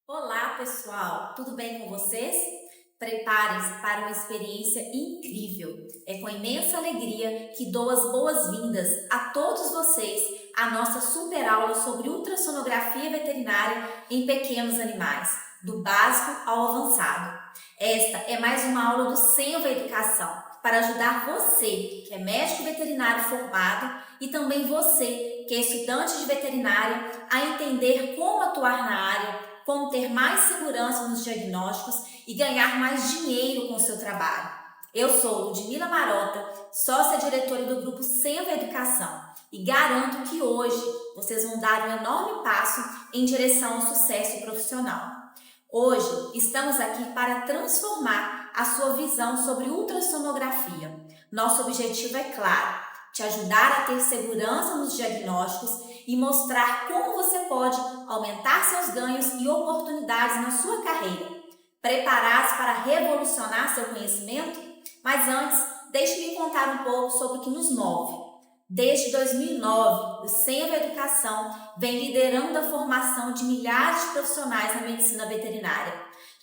Olá, pessoal! Tudo bem com vocês? Preparem-se para uma experiência incrível. É com imensa alegria que dou as boas-vindas a todos vocês à nossa super aula sobre ultrassonografia veterinária em pequenos animais, do básico ao avançado. Esta é mais uma aula do Senva Educação para ajudar você, que é médico veterinário formado, e também você, que é estudante de veterinária, a entender como atuar na área, como ter mais segurança nos diagnósticos e ganhar mais dinheiro com o seu trabalho. Eu sou Ludmila Marota, sócia-diretora do Grupo Senva Educação, e garanto que hoje vocês vão dar um enorme passo em direção ao sucesso profissional. Hoje estamos aqui para transformar a sua visão sobre ultrassonografia. Nosso objetivo é claro: te ajudar a ter segurança nos diagnósticos e mostrar como você pode aumentar seus ganhos e oportunidades na sua carreira. Preparados para revolucionar seu conhecimento? Mas antes, deixe-me contar um pouco sobre o que nos move. Desde 2009, o Senva Educação vem liderando a formação de milhares de profissionais na medicina veterinária.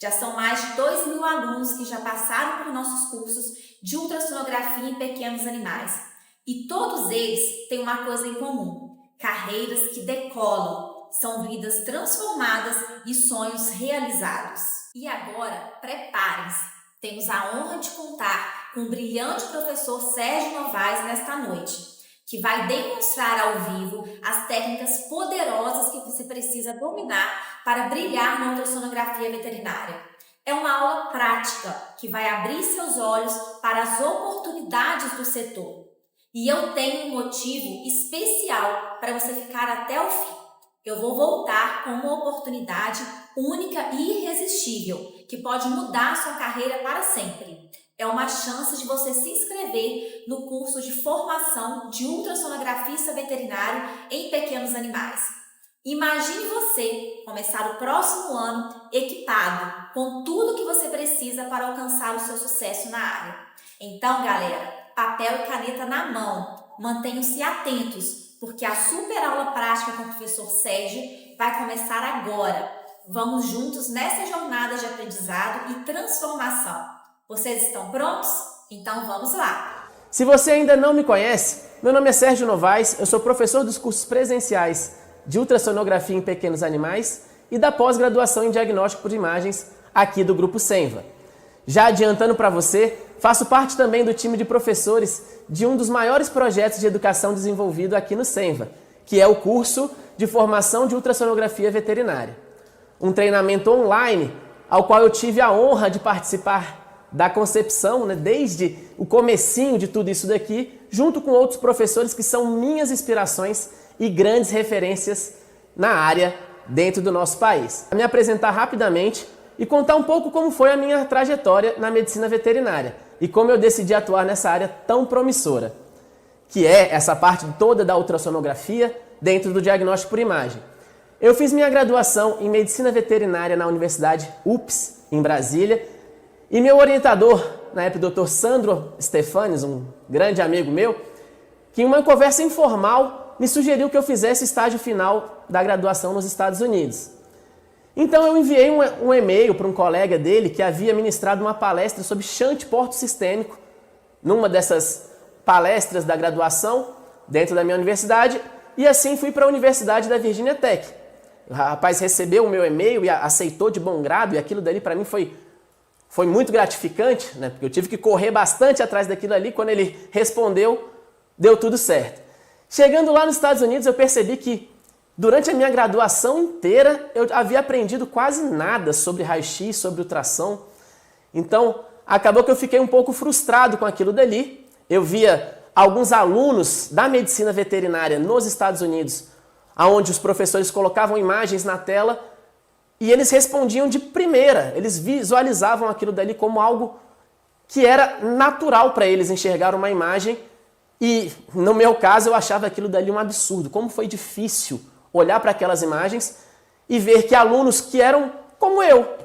Já são mais de 2.000 alunos que já passaram por nossos cursos de ultrassonografia em pequenos animais. E todos eles têm uma coisa em comum: carreiras que decolam, são vidas transformadas e sonhos realizados. E agora, preparem-se! Temos a honra de contar com o brilhante professor Sérgio Novaes nesta noite, que vai demonstrar ao vivo as técnicas poderosas que você precisa dominar para brilhar na ultrassonografia veterinária. É uma aula prática que vai abrir seus olhos para as oportunidades do setor. E eu tenho um motivo especial para você ficar até o fim. Eu vou voltar com uma oportunidade única e irresistível que pode mudar sua carreira para sempre. É uma chance de você se inscrever no curso de formação de ultrassonografista veterinário em pequenos animais. Imagine você começar o próximo ano equipado com tudo que você precisa para alcançar o seu sucesso na área. Então, galera, papel e caneta na mão, mantenham-se atentos, porque a super aula prática com o professor Sérgio vai começar agora. Vamos juntos nessa jornada de aprendizado e transformação. Vocês estão prontos? Então vamos lá! Se você ainda não me conhece, meu nome é Sérgio Novaes, eu sou professor dos cursos presenciais de ultrassonografia em pequenos animais e da pós-graduação em diagnóstico por imagens aqui do Grupo Senva. Já adiantando para você, faço parte também do time de professores de um dos maiores projetos de educação desenvolvido aqui no Senva, que é o curso de formação de ultrassonografia veterinária. Um treinamento online ao qual eu tive a honra de participar da concepção, desde o comecinho de tudo isso daqui, junto com outros professores que são minhas inspirações e grandes referências na área dentro do nosso país. Vou me apresentar rapidamente e contar um pouco como foi a minha trajetória na medicina veterinária e como eu decidi atuar nessa área tão promissora, que é essa parte toda da ultrassonografia dentro do diagnóstico por imagem. Eu fiz minha graduação em medicina veterinária na Universidade UPS, em Brasília, e meu orientador, na época, o Dr. Sandro Stefanes, um grande amigo meu, que em uma conversa informal me sugeriu que eu fizesse o estágio final da graduação nos Estados Unidos. Então eu enviei um e-mail para um colega dele que havia ministrado uma palestra sobre shunt porto-sistêmico numa dessas palestras da graduação dentro da minha universidade, e assim fui para a Universidade da Virginia Tech. O rapaz recebeu o meu e-mail e aceitou de bom grado, e aquilo dali para mim foi muito gratificante, porque eu tive que correr bastante atrás daquilo ali. Quando ele respondeu, deu tudo certo. Chegando lá nos Estados Unidos, eu percebi que durante a minha graduação inteira eu havia aprendido quase nada sobre raio-x, sobre ultrassom. Então, acabou que eu fiquei um pouco frustrado com aquilo dali. Eu via alguns alunos da medicina veterinária nos Estados Unidos, onde os professores colocavam imagens na tela e eles respondiam de primeira, eles visualizavam aquilo dali como algo que era natural para eles enxergar uma imagem, e no meu caso eu achava aquilo dali um absurdo. Como foi difícil olhar para aquelas imagens e ver que alunos que eram como eu,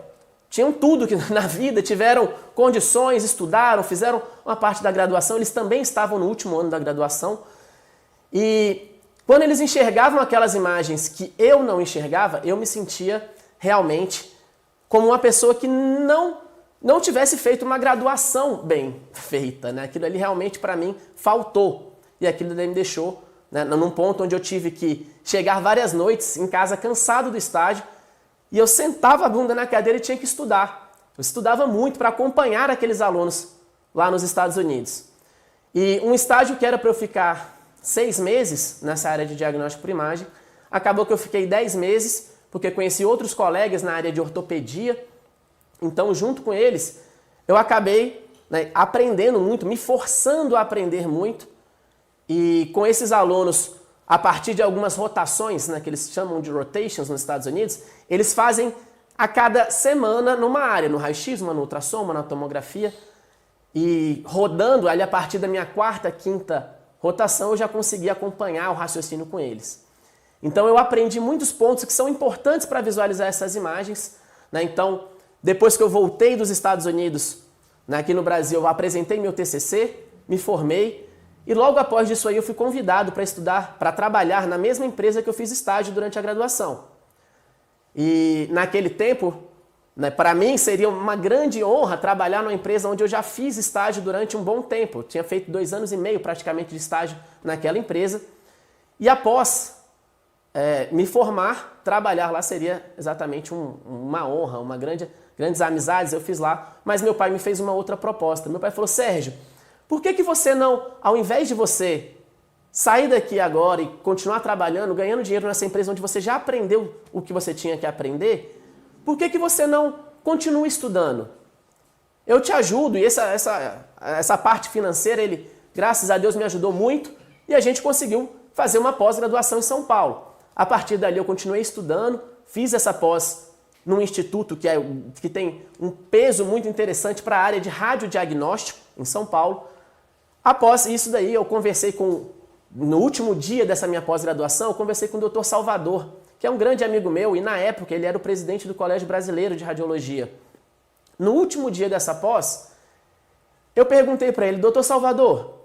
tinham tudo que na vida, tiveram condições, estudaram, fizeram uma parte da graduação, eles também estavam no último ano da graduação, e quando eles enxergavam aquelas imagens que eu não enxergava, eu me sentia realmente como uma pessoa que não tivesse feito uma graduação bem feita, né? Aquilo ali realmente para mim faltou. E aquilo ali me deixou, né, num ponto onde eu tive que chegar várias noites em casa cansado do estágio e eu sentava a bunda na cadeira e tinha que estudar. Eu estudava muito para acompanhar aqueles alunos lá nos Estados Unidos. E um estágio que era para eu ficar 6 meses nessa área de diagnóstico por imagem, acabou que eu fiquei 10 meses, porque conheci outros colegas na área de ortopedia. Então, junto com eles, eu acabei, né, aprendendo muito, me forçando a aprender muito. E com esses alunos, a partir de algumas rotações, né, que eles chamam de rotations nos Estados Unidos, eles fazem a cada semana numa área, no raio-x, uma no ultrassom, uma na tomografia. E rodando ali a partir da minha 4ª, 5ª rotação, eu já consegui acompanhar o raciocínio com eles. Então eu aprendi muitos pontos que são importantes para visualizar essas imagens, né? Então, depois que eu voltei dos Estados Unidos, né, aqui no Brasil, eu apresentei meu TCC, me formei, e logo após isso aí eu fui convidado para estudar, para trabalhar na mesma empresa que eu fiz estágio durante a graduação. E naquele tempo, né, para mim seria uma grande honra trabalhar numa empresa onde eu já fiz estágio durante um bom tempo. Eu tinha feito 2 anos e meio praticamente de estágio naquela empresa. E após me formar, trabalhar lá seria exatamente uma honra, grandes amizades eu fiz lá. Mas meu pai me fez uma outra proposta. Meu pai falou: Sérgio, por que você não, ao invés de você sair daqui agora e continuar trabalhando, ganhando dinheiro nessa empresa onde você já aprendeu o que você tinha que aprender, por que você não continua estudando? Eu te ajudo, e essa parte financeira, ele, graças a Deus, me ajudou muito, e a gente conseguiu fazer uma pós-graduação em São Paulo. A partir dali eu continuei estudando, fiz essa pós num instituto que tem um peso muito interessante para a área de radiodiagnóstico em São Paulo. Após isso daí, eu conversei no último dia dessa minha pós-graduação, eu conversei com o Dr. Salvador, que é um grande amigo meu, e na época ele era o presidente do Colégio Brasileiro de Radiologia. No último dia dessa pós, eu perguntei para ele: Dr. Salvador,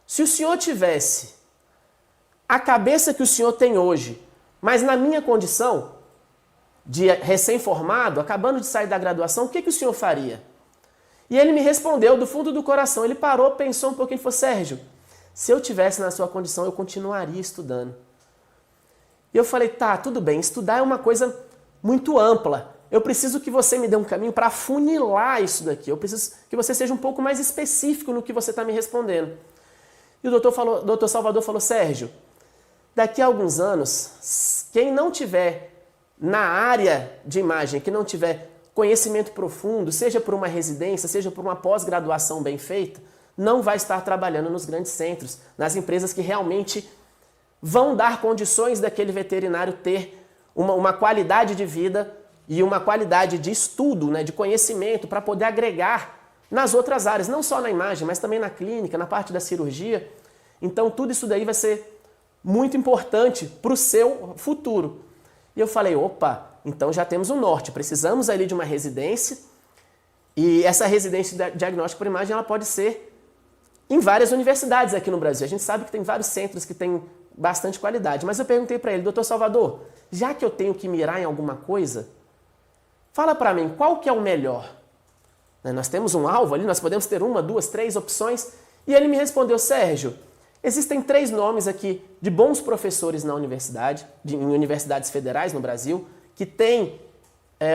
se o senhor tivesse a cabeça que o senhor tem hoje, mas na minha condição de recém-formado, acabando de sair da graduação, o que o senhor faria? E ele me respondeu do fundo do coração. Ele parou, pensou um pouquinho e falou: Sérgio, se eu tivesse na sua condição, eu continuaria estudando. E eu falei: tá, tudo bem, estudar é uma coisa muito ampla. Eu preciso que você me dê um caminho para afunilar isso daqui. Eu preciso que você seja um pouco mais específico no que você está me respondendo. E o doutor Salvador falou: Sérgio, daqui a alguns anos, quem não tiver na área de imagem, que não tiver conhecimento profundo, seja por uma residência, seja por uma pós-graduação bem feita, não vai estar trabalhando nos grandes centros, nas empresas que realmente vão dar condições daquele veterinário ter uma qualidade de vida e uma qualidade de estudo, né, de conhecimento, para poder agregar nas outras áreas, não só na imagem, mas também na clínica, na parte da cirurgia. Então tudo isso daí vai ser muito importante para o seu futuro. E eu falei: opa, então já temos um norte, precisamos ali de uma residência, e essa residência de diagnóstico por imagem ela pode ser em várias universidades aqui no Brasil. A gente sabe que tem vários centros que têm bastante qualidade, mas eu perguntei para ele: doutor Salvador, já que eu tenho que mirar em alguma coisa, fala para mim, qual que é o melhor? Nós temos um alvo ali, nós podemos ter 1, 2, 3 opções. E ele me respondeu: Sérgio, existem 3 nomes aqui de bons professores na universidade, em universidades federais no Brasil, que tem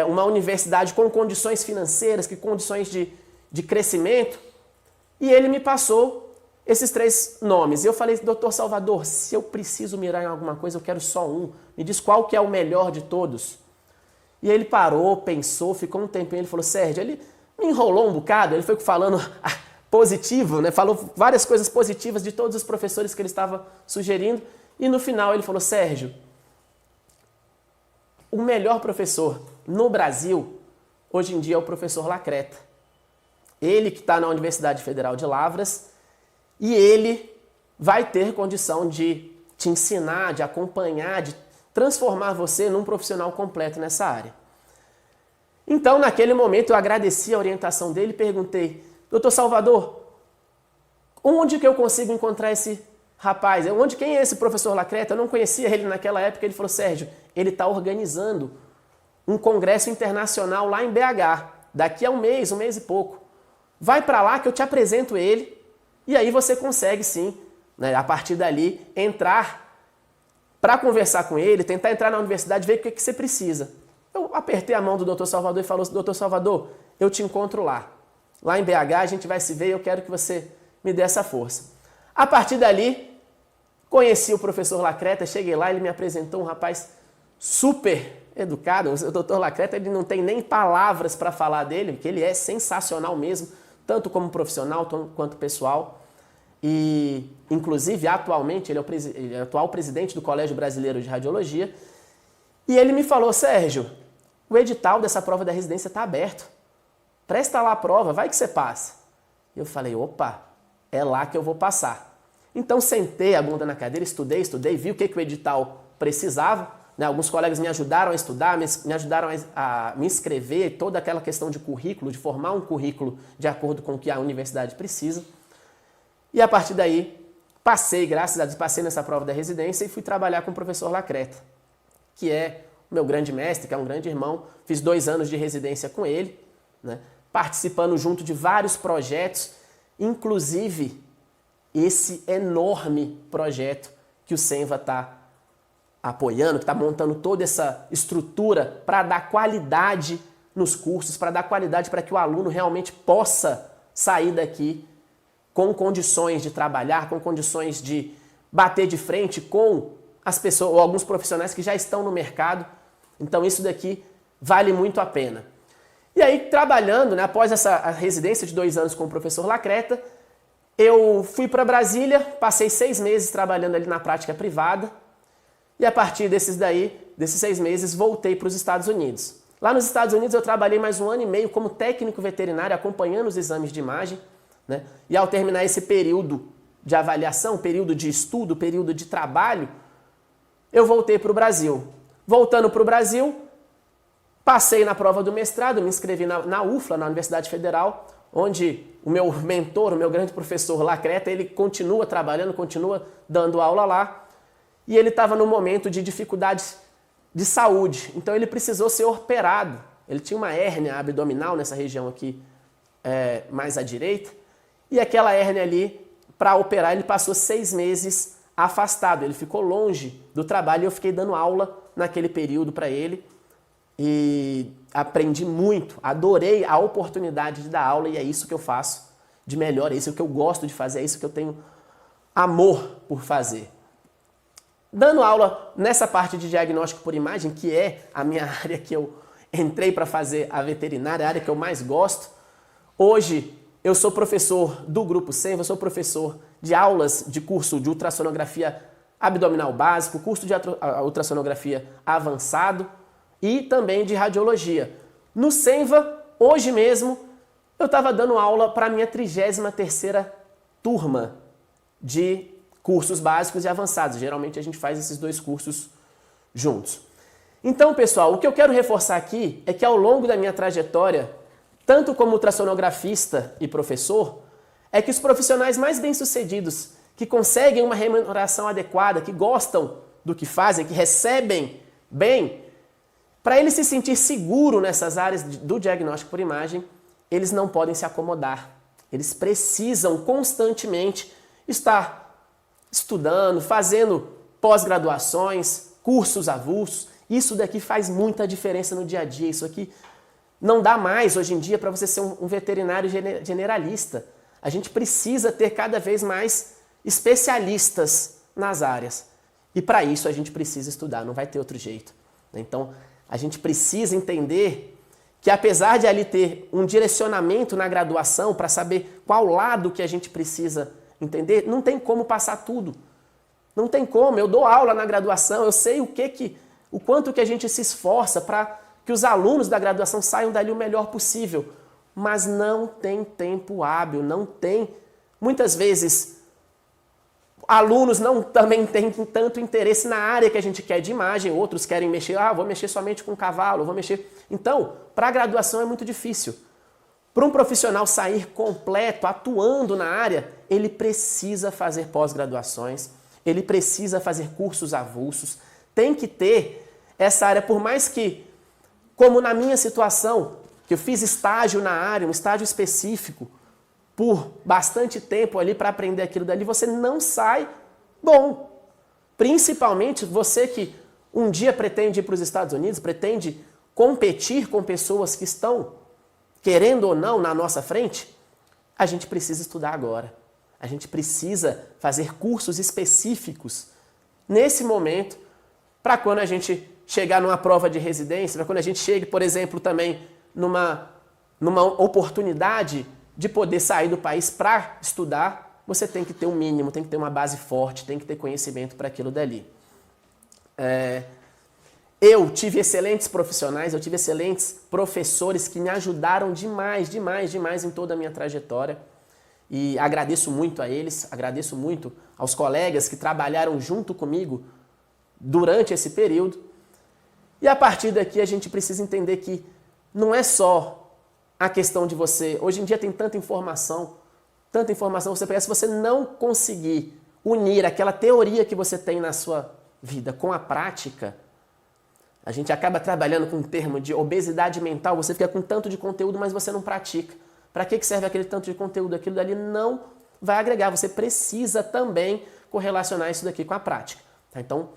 uma universidade com condições financeiras, com condições de crescimento. E ele me passou esses 3 nomes. E eu falei: doutor Salvador, se eu preciso mirar em alguma coisa, eu quero só um. Me diz qual que é o melhor de todos. E ele parou, pensou, ficou um tempinho, ele falou: Sérgio, ele me enrolou um bocado, ele foi falando positivo, né? Falou várias coisas positivas de todos os professores que ele estava sugerindo. E no final ele falou: Sérgio, o melhor professor no Brasil, hoje em dia, é o professor Lacreta. Ele que está na Universidade Federal de Lavras, e ele vai ter condição de te ensinar, de acompanhar, de transformar você num profissional completo nessa área. Então, naquele momento, eu agradeci a orientação dele e perguntei: doutor Salvador, onde que eu consigo encontrar esse rapaz? Quem é esse professor Lacreta? Eu não conhecia ele naquela época. Ele falou: Sérgio, ele está organizando um congresso internacional lá em BH, daqui a um mês e pouco. Vai para lá que eu te apresento ele e aí você consegue sim, né, a partir dali, entrar para conversar com ele, tentar entrar na universidade, ver o que você precisa. Eu apertei a mão do Dr. Salvador e falou: Dr. Salvador, eu te encontro lá. Lá em BH a gente vai se ver e eu quero que você me dê essa força. A partir dali, conheci o professor Lacreta, cheguei lá, ele me apresentou um rapaz super educado. O Dr. Lacreta, ele não tem nem palavras para falar dele, porque ele é sensacional mesmo, tanto como profissional quanto pessoal. E, inclusive, atualmente, ele é o atual presidente do Colégio Brasileiro de Radiologia. E ele me falou: Sérgio, o edital dessa prova da residência está aberto. Presta lá a prova, vai que você passa. Eu falei: opa, é lá que eu vou passar. Então, sentei a bunda na cadeira, estudei, vi o que o edital precisava. Né? Alguns colegas me ajudaram a estudar, me ajudaram a me inscrever, toda aquela questão de currículo, de formar um currículo de acordo com o que a universidade precisa. E a partir daí, passei, graças a Deus, passei nessa prova da residência e fui trabalhar com o professor Lacreta, que é o meu grande mestre, que é um grande irmão. Fiz 2 anos de residência com ele, né? Participando junto de vários projetos, inclusive esse enorme projeto que o Senva está apoiando, que está montando toda essa estrutura para dar qualidade nos cursos, para dar qualidade para que o aluno realmente possa sair daqui com condições de trabalhar, com condições de bater de frente com as pessoas ou alguns profissionais que já estão no mercado. Então isso daqui vale muito a pena. E aí, trabalhando, né, após essa residência de 2 anos com o professor Lacreta, eu fui para Brasília, passei 6 meses trabalhando ali na prática privada, e a partir desses 6 meses, voltei para os Estados Unidos. Lá nos Estados Unidos eu trabalhei mais 1 ano e meio como técnico veterinário, acompanhando os exames de imagem, né? E ao terminar esse período de avaliação, período de estudo, período de trabalho, eu voltei para o Brasil. Voltando para o Brasil, passei na prova do mestrado, me inscrevi na UFLA, na Universidade Federal, onde o meu mentor, o meu grande professor Lacreta, ele continua trabalhando, continua dando aula lá, e ele estava num momento de dificuldades de saúde, então ele precisou ser operado. Ele tinha uma hérnia abdominal nessa região aqui, mais à direita, e aquela hérnia ali, para operar, ele passou 6 meses afastado, ele ficou longe do trabalho e eu fiquei dando aula naquele período para ele. E aprendi muito, adorei a oportunidade de dar aula e é isso que eu faço de melhor, é isso que eu gosto de fazer, é isso que eu tenho amor por fazer. Dando aula nessa parte de diagnóstico por imagem, que é a minha área que eu entrei para fazer a veterinária, a área que eu mais gosto. Hoje eu sou professor do Grupo Senva, eu sou professor de aulas de curso de ultrassonografia abdominal básico, curso de ultrassonografia avançado, e também de radiologia. No Senva, hoje mesmo, eu estava dando aula para a minha 33ª turma de cursos básicos e avançados. Geralmente a gente faz esses 2 cursos juntos. Então, pessoal, o que eu quero reforçar aqui é que ao longo da minha trajetória, tanto como ultrassonografista e professor, é que os profissionais mais bem-sucedidos, que conseguem uma remuneração adequada, que gostam do que fazem, que recebem bem, para ele se sentir seguro nessas áreas do diagnóstico por imagem, eles não podem se acomodar. Eles precisam constantemente estar estudando, fazendo pós-graduações, cursos avulsos. Isso daqui faz muita diferença no dia a dia. Isso aqui não dá mais hoje em dia para você ser um veterinário generalista. A gente precisa ter cada vez mais especialistas nas áreas. E para isso a gente precisa estudar, não vai ter outro jeito. Então, a gente precisa entender que apesar de ali ter um direcionamento na graduação para saber qual lado que a gente precisa entender, não tem como passar tudo. Não tem como. Eu dou aula na graduação, eu sei o quanto que a gente se esforça para que os alunos da graduação saiam dali o melhor possível. Mas não tem tempo hábil, não tem. Muitas vezes, alunos também têm tanto interesse na área que a gente quer de imagem, outros querem mexer, vou mexer somente com cavalo, vou mexer... Então, para a graduação é muito difícil. Para um profissional sair completo, atuando na área, ele precisa fazer pós-graduações, ele precisa fazer cursos avulsos, tem que ter essa área, por mais que como na minha situação, que eu fiz estágio na área, um estágio específico, por bastante tempo ali para aprender aquilo dali, você não sai bom. Principalmente você que um dia pretende ir para os Estados Unidos, pretende competir com pessoas que estão, querendo ou não, na nossa frente, a gente precisa estudar agora. A gente precisa fazer cursos específicos nesse momento para quando a gente chegar numa prova de residência, para quando a gente chegue, por exemplo, também numa oportunidade de poder sair do país para estudar, você tem que ter um mínimo, tem que ter uma base forte, tem que ter conhecimento para aquilo dali. Eu tive excelentes profissionais, eu tive excelentes professores que me ajudaram demais, demais, demais em toda a minha trajetória. E agradeço muito a eles, agradeço muito aos colegas que trabalharam junto comigo durante esse período. E a partir daqui a gente precisa entender que não é só a questão de você... Hoje em dia tem tanta informação você pega, se você não conseguir unir aquela teoria que você tem na sua vida com a prática, a gente acaba trabalhando com um termo de obesidade mental, você fica com tanto de conteúdo, mas você não pratica. Para que serve aquele tanto de conteúdo? Aquilo dali não vai agregar, você precisa também correlacionar isso daqui com a prática. Tá? Então,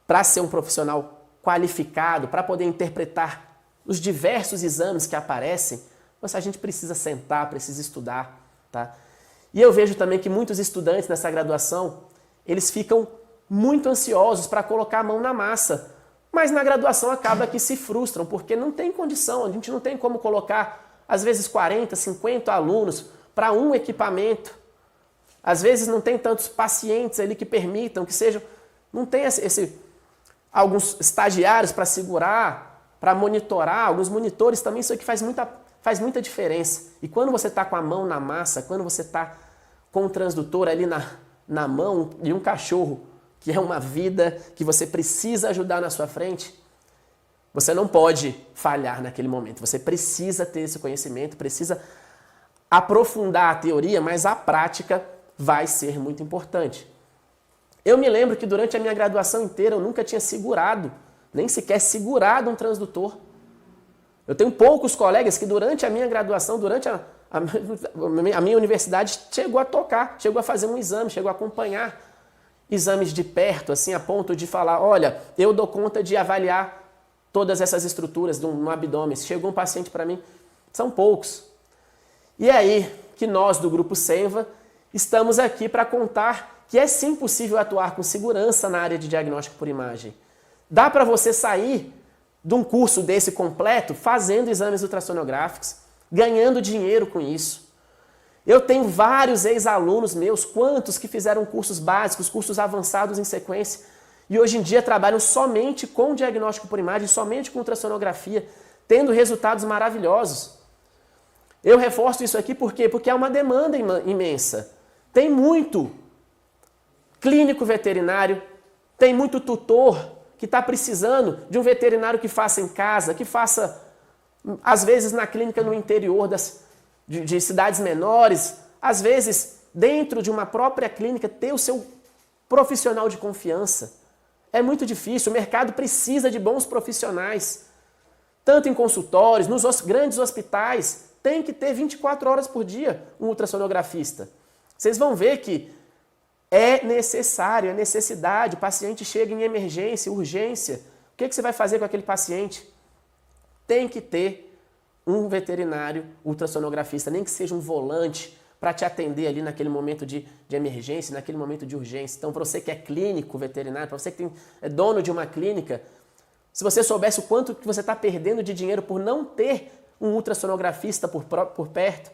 para ser um profissional qualificado, para poder interpretar os diversos exames que aparecem, a gente precisa sentar, precisa estudar. Tá? E eu vejo também que muitos estudantes nessa graduação, eles ficam muito ansiosos para colocar a mão na massa, mas na graduação acaba que se frustram, porque não tem condição, a gente não tem como colocar, às vezes, 40, 50 alunos para um equipamento. Às vezes não tem tantos pacientes ali que permitam, que sejam... Não tem alguns estagiários para segurar, para monitorar, alguns monitores também, isso aqui faz muita diferença. E quando você está com a mão na massa, quando você está com o transdutor ali na mão de um cachorro, que é uma vida que você precisa ajudar na sua frente, você não pode falhar naquele momento. Você precisa ter esse conhecimento, precisa aprofundar a teoria, mas a prática vai ser muito importante. Eu me lembro que durante a minha graduação inteira eu nunca tinha segurado, nem sequer segurado um transdutor. Eu tenho poucos colegas que durante a minha graduação, durante a minha universidade, chegou a tocar, chegou a fazer um exame, chegou a acompanhar exames de perto, assim, a ponto de falar, olha, eu dou conta de avaliar todas essas estruturas no abdômen. Chegou um paciente para mim, são poucos. E é aí que nós do Grupo Senva estamos aqui para contar que é sim possível atuar com segurança na área de diagnóstico por imagem. Dá para você sair de um curso desse completo fazendo exames ultrassonográficos, ganhando dinheiro com isso. Eu tenho vários ex-alunos meus, quantos que fizeram cursos básicos, cursos avançados em sequência, e hoje em dia trabalham somente com diagnóstico por imagem, somente com ultrassonografia, tendo resultados maravilhosos. Eu reforço isso aqui por quê? Porque há uma demanda imensa. Tem muito clínico veterinário, tem muito tutor que está precisando de um veterinário que faça em casa, que faça, às vezes, na clínica no interior de cidades menores, às vezes, dentro de uma própria clínica, ter o seu profissional de confiança. É muito difícil, o mercado precisa de bons profissionais. Tanto em consultórios, nos grandes hospitais, tem que ter 24 horas por dia um ultrassonografista. Vocês vão ver que é necessário, é necessidade, o paciente chega em emergência, urgência. O que você vai fazer com aquele paciente? Tem que ter um veterinário ultrassonografista, nem que seja um volante, para te atender ali naquele momento de emergência, naquele momento de urgência. Então, para você que é clínico veterinário, para você que é dono de uma clínica, se você soubesse o quanto que você está perdendo de dinheiro por não ter um ultrassonografista por perto,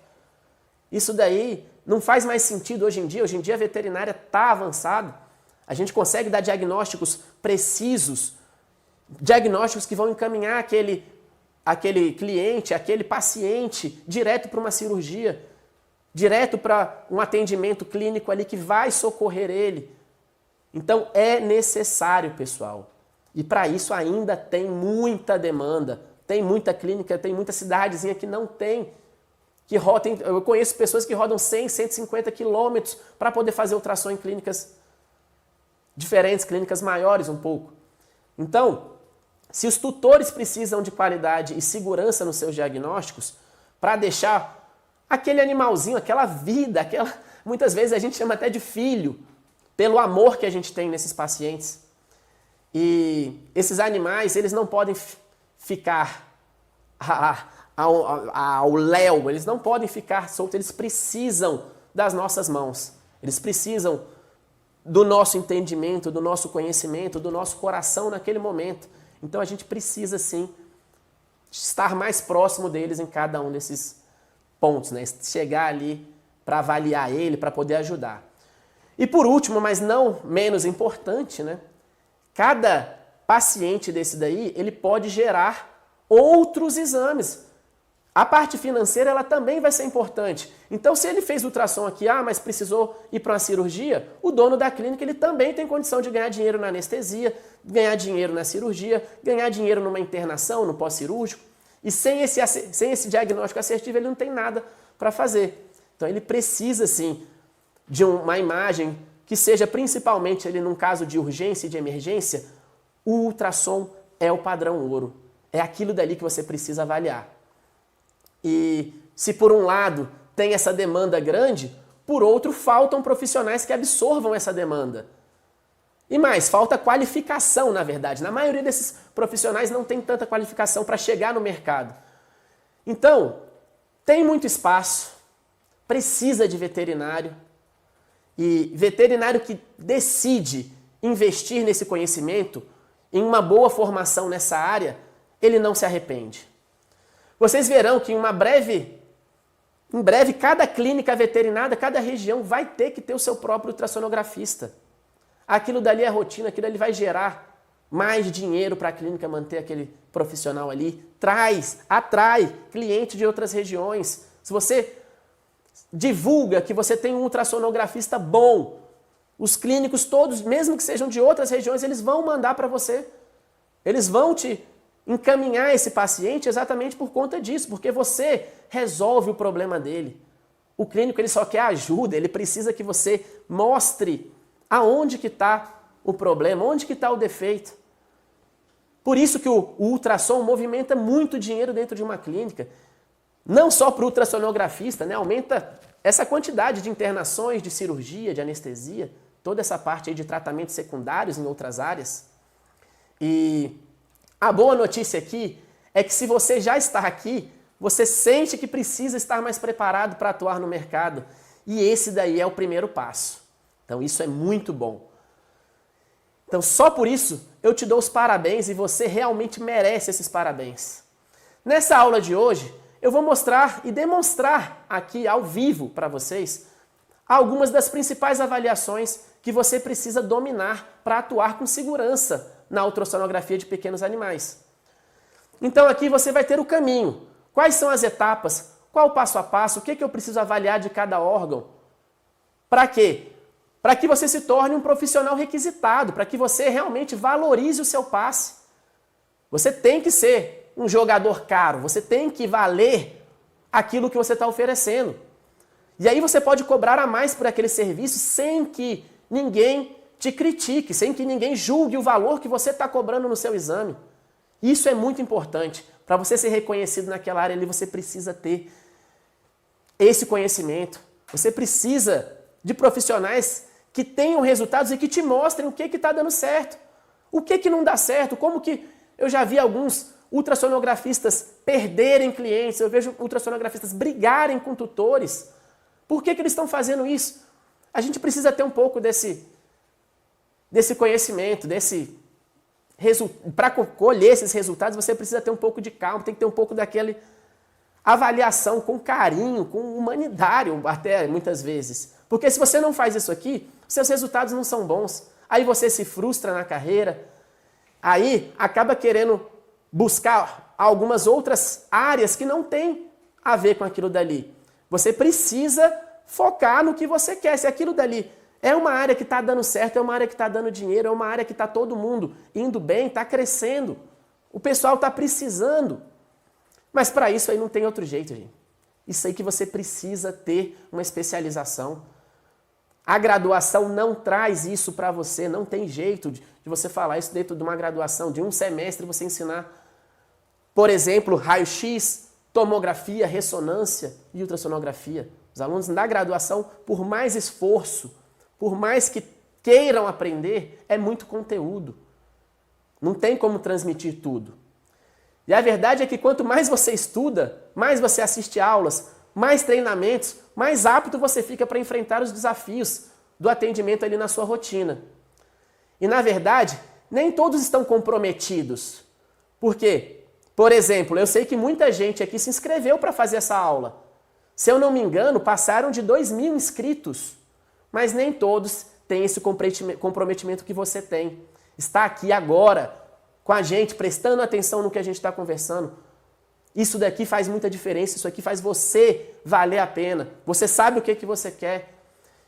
isso daí não faz mais sentido hoje em dia. Hoje em dia a veterinária está avançada. A gente consegue dar diagnósticos precisos, diagnósticos que vão encaminhar aquele cliente, aquele paciente, direto para uma cirurgia, direto para um atendimento clínico ali que vai socorrer ele. Então é necessário, pessoal. E para isso ainda tem muita demanda. Tem muita clínica, tem muita cidadezinha que não tem. Eu conheço pessoas que rodam 100, 150 quilômetros para poder fazer ultrassom em clínicas diferentes, clínicas maiores um pouco. Então, se os tutores precisam de qualidade e segurança nos seus diagnósticos para deixar aquele animalzinho, aquela vida, muitas vezes a gente chama até de filho, pelo amor que a gente tem nesses pacientes. E esses animais, eles não podem ficar ao léu, eles não podem ficar soltos, eles precisam das nossas mãos, eles precisam do nosso entendimento, do nosso conhecimento, do nosso coração naquele momento. Então a gente precisa sim estar mais próximo deles em cada um desses pontos, né? Chegar ali para avaliar ele, para poder ajudar. E por último, mas não menos importante, né? Cada paciente desse daí, ele pode gerar outros exames. A parte financeira, ela também vai ser importante. Então, se ele fez ultrassom aqui, mas precisou ir para uma cirurgia, o dono da clínica, ele também tem condição de ganhar dinheiro na anestesia, ganhar dinheiro na cirurgia, ganhar dinheiro numa internação, no pós-cirúrgico. E sem esse diagnóstico assertivo, ele não tem nada para fazer. Então, ele precisa, sim, de uma imagem que seja principalmente, ali, num caso de urgência e de emergência, o ultrassom é o padrão ouro. É aquilo dali que você precisa avaliar. E se por um lado tem essa demanda grande, por outro faltam profissionais que absorvam essa demanda. E mais, falta qualificação, na verdade. Na maioria desses profissionais não tem tanta qualificação para chegar no mercado. Então, tem muito espaço, precisa de veterinário. E veterinário que decide investir nesse conhecimento, em uma boa formação nessa área, ele não se arrepende. Vocês verão que em breve, cada clínica veterinária, cada região vai ter que ter o seu próprio ultrassonografista. Aquilo dali é rotina, aquilo ali vai gerar mais dinheiro para a clínica manter aquele profissional ali. Atrai cliente de outras regiões. Se você divulga que você tem um ultrassonografista bom, os clínicos todos, mesmo que sejam de outras regiões, eles vão mandar para você. Eles vão te encaminhar esse paciente exatamente por conta disso, porque você resolve o problema dele. O clínico, ele só quer ajuda, ele precisa que você mostre aonde que está o problema, onde que está o defeito. Por isso que o ultrassom movimenta muito dinheiro dentro de uma clínica. Não só para o ultrassonografista, né? Aumenta essa quantidade de internações, de cirurgia, de anestesia, toda essa parte aí de tratamentos secundários em outras áreas. E a boa notícia aqui é que se você já está aqui, você sente que precisa estar mais preparado para atuar no mercado. E esse daí é o primeiro passo. Então isso é muito bom. Então só por isso eu te dou os parabéns e você realmente merece esses parabéns. Nessa aula de hoje, eu vou mostrar e demonstrar aqui ao vivo para vocês algumas das principais avaliações que você precisa dominar para atuar com segurança na ultrassonografia de pequenos animais. Então aqui você vai ter o caminho. Quais são as etapas? Qual o passo a passo? O que eu preciso avaliar de cada órgão? Para quê? Para que você se torne um profissional requisitado, para que você realmente valorize o seu passe. Você tem que ser um jogador caro, você tem que valer aquilo que você está oferecendo. E aí você pode cobrar a mais por aquele serviço sem que ninguém te critique, sem que ninguém julgue o valor que você está cobrando no seu exame. Isso é muito importante. Para você ser reconhecido naquela área ali, você precisa ter esse conhecimento. Você precisa de profissionais que tenham resultados e que te mostrem o que está dando certo. O que não dá certo, como que eu já vi alguns ultrassonografistas perderem clientes, eu vejo ultrassonografistas brigarem com tutores. Por que eles estão fazendo isso? A gente precisa ter um pouco desse conhecimento, para colher esses resultados, você precisa ter um pouco de calma, tem que ter um pouco daquela avaliação com carinho, com humanitário até muitas vezes. Porque se você não faz isso aqui, seus resultados não são bons. Aí você se frustra na carreira, aí acaba querendo buscar algumas outras áreas que não tem a ver com aquilo dali. Você precisa focar no que você quer. Se aquilo dali é uma área que está dando certo, é uma área que está dando dinheiro, é uma área que está todo mundo indo bem, está crescendo. O pessoal está precisando. Mas para isso aí não tem outro jeito, gente. Isso aí que você precisa ter uma especialização. A graduação não traz isso para você, não tem jeito de você falar isso dentro de uma graduação, de um semestre você ensinar, por exemplo, raio-x, tomografia, ressonância e ultrassonografia. Os alunos da graduação, por mais esforço, por mais que queiram aprender, é muito conteúdo. Não tem como transmitir tudo. E a verdade é que quanto mais você estuda, mais você assiste aulas, mais treinamentos, mais apto você fica para enfrentar os desafios do atendimento ali na sua rotina. E na verdade, nem todos estão comprometidos. Por quê? Por exemplo, eu sei que muita gente aqui se inscreveu para fazer essa aula. Se eu não me engano, passaram de 2.000 inscritos. Mas nem todos têm esse comprometimento que você tem. Está aqui agora com a gente, prestando atenção no que a gente está conversando. Isso daqui faz muita diferença, isso aqui faz você valer a pena. Você sabe o que você quer.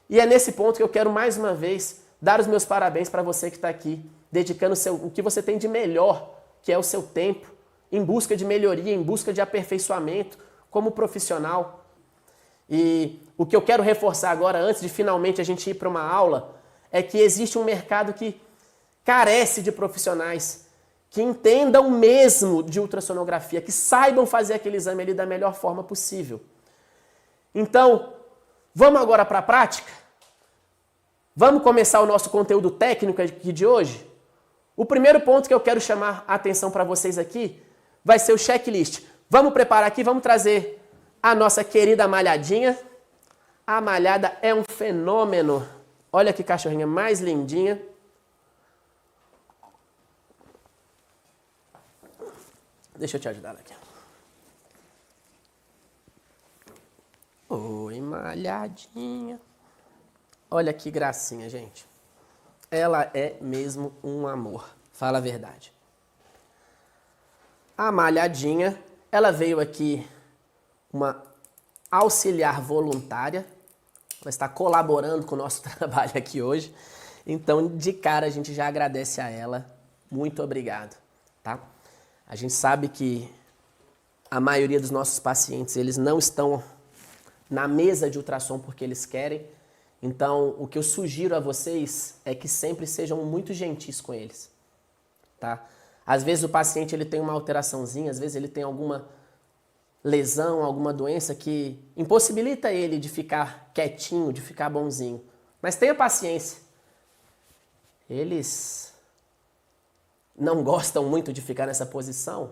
E é nesse ponto que eu quero mais uma vez dar os meus parabéns para você que está aqui, dedicando o que você tem de melhor, que é o seu tempo, em busca de melhoria, em busca de aperfeiçoamento como profissional. E o que eu quero reforçar agora, antes de finalmente a gente ir para uma aula, é que existe um mercado que carece de profissionais que entendam mesmo de ultrassonografia, que saibam fazer aquele exame ali da melhor forma possível. Então, vamos agora para a prática? Vamos começar o nosso conteúdo técnico aqui de hoje? O primeiro ponto que eu quero chamar a atenção para vocês aqui vai ser o checklist. Vamos preparar aqui, vamos trazer a nossa querida malhadinha. A malhada é um fenômeno. Olha que cachorrinha mais lindinha. Deixa eu te ajudar aqui. Oi, malhadinha. Olha que gracinha, gente. Ela é mesmo um amor. Fala a verdade. A malhadinha, ela veio aqui uma auxiliar voluntária. Ela está colaborando com o nosso trabalho aqui hoje. Então, de cara, a gente já agradece a ela. Muito obrigado, tá? A gente sabe que a maioria dos nossos pacientes, eles não estão na mesa de ultrassom porque eles querem. Então, o que eu sugiro a vocês é que sempre sejam muito gentis com eles, tá? Às vezes o paciente ele tem uma alteraçãozinha, às vezes ele tem alguma lesão, alguma doença que impossibilita ele de ficar quietinho, de ficar bonzinho. Mas tenha paciência. Eles não gostam muito de ficar nessa posição,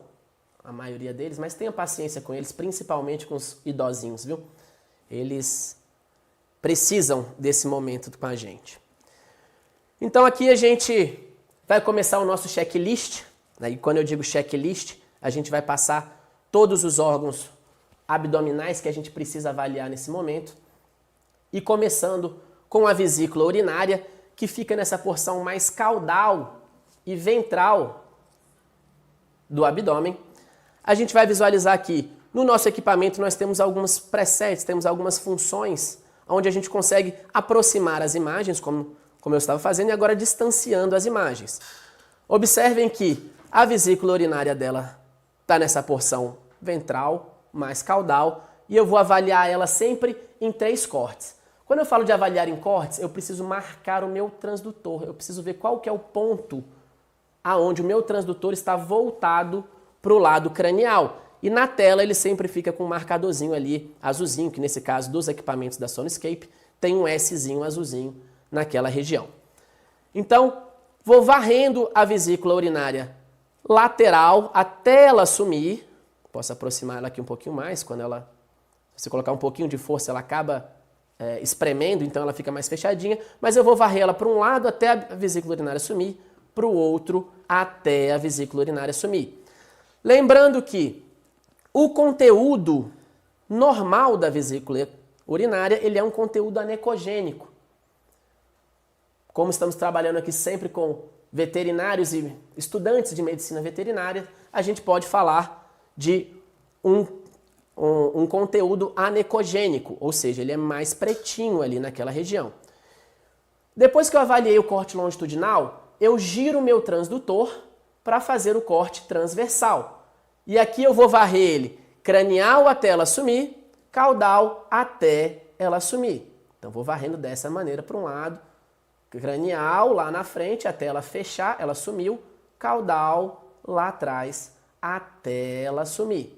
a maioria deles, mas tenha paciência com eles, principalmente com os idosinhos, viu? Eles precisam desse momento com a gente. Então aqui a gente vai começar o nosso checklist, né? E quando eu digo checklist, a gente vai passar todos os órgãos abdominais que a gente precisa avaliar nesse momento, e começando com a vesícula urinária, que fica nessa porção mais caudal e ventral do abdômen. A gente vai visualizar aqui, no nosso equipamento nós temos alguns presets, temos algumas funções onde a gente consegue aproximar as imagens, como eu estava fazendo, e agora distanciando as imagens. Observem que a vesícula urinária dela está nessa porção ventral, mais caudal, e eu vou avaliar ela sempre em 3 cortes. Quando eu falo de avaliar em cortes, eu preciso marcar o meu transdutor, eu preciso ver qual que é o ponto aonde o meu transdutor está voltado para o lado cranial. E na tela ele sempre fica com um marcadorzinho ali, azulzinho, que nesse caso dos equipamentos da Sonoscape tem um Szinho azulzinho naquela região. Então, vou varrendo a vesícula urinária lateral até ela sumir. Posso aproximar ela aqui um pouquinho mais, quando ela, se colocar um pouquinho de força, ela acaba espremendo, então ela fica mais fechadinha, mas eu vou varrer ela para um lado até a vesícula urinária sumir, para o outro até a vesícula urinária sumir. Lembrando que o conteúdo normal da vesícula urinária, ele é um conteúdo anecogênico. Como estamos trabalhando aqui sempre com veterinários e estudantes de medicina veterinária, a gente pode falar de um conteúdo anecogênico, ou seja, ele é mais pretinho ali naquela região. Depois que eu avaliei o corte longitudinal, eu giro o meu transdutor para fazer o corte transversal. E aqui eu vou varrer ele cranial até ela sumir, caudal até ela sumir. Então vou varrendo dessa maneira para um lado, cranial lá na frente até ela fechar, ela sumiu, caudal lá atrás até ela sumir.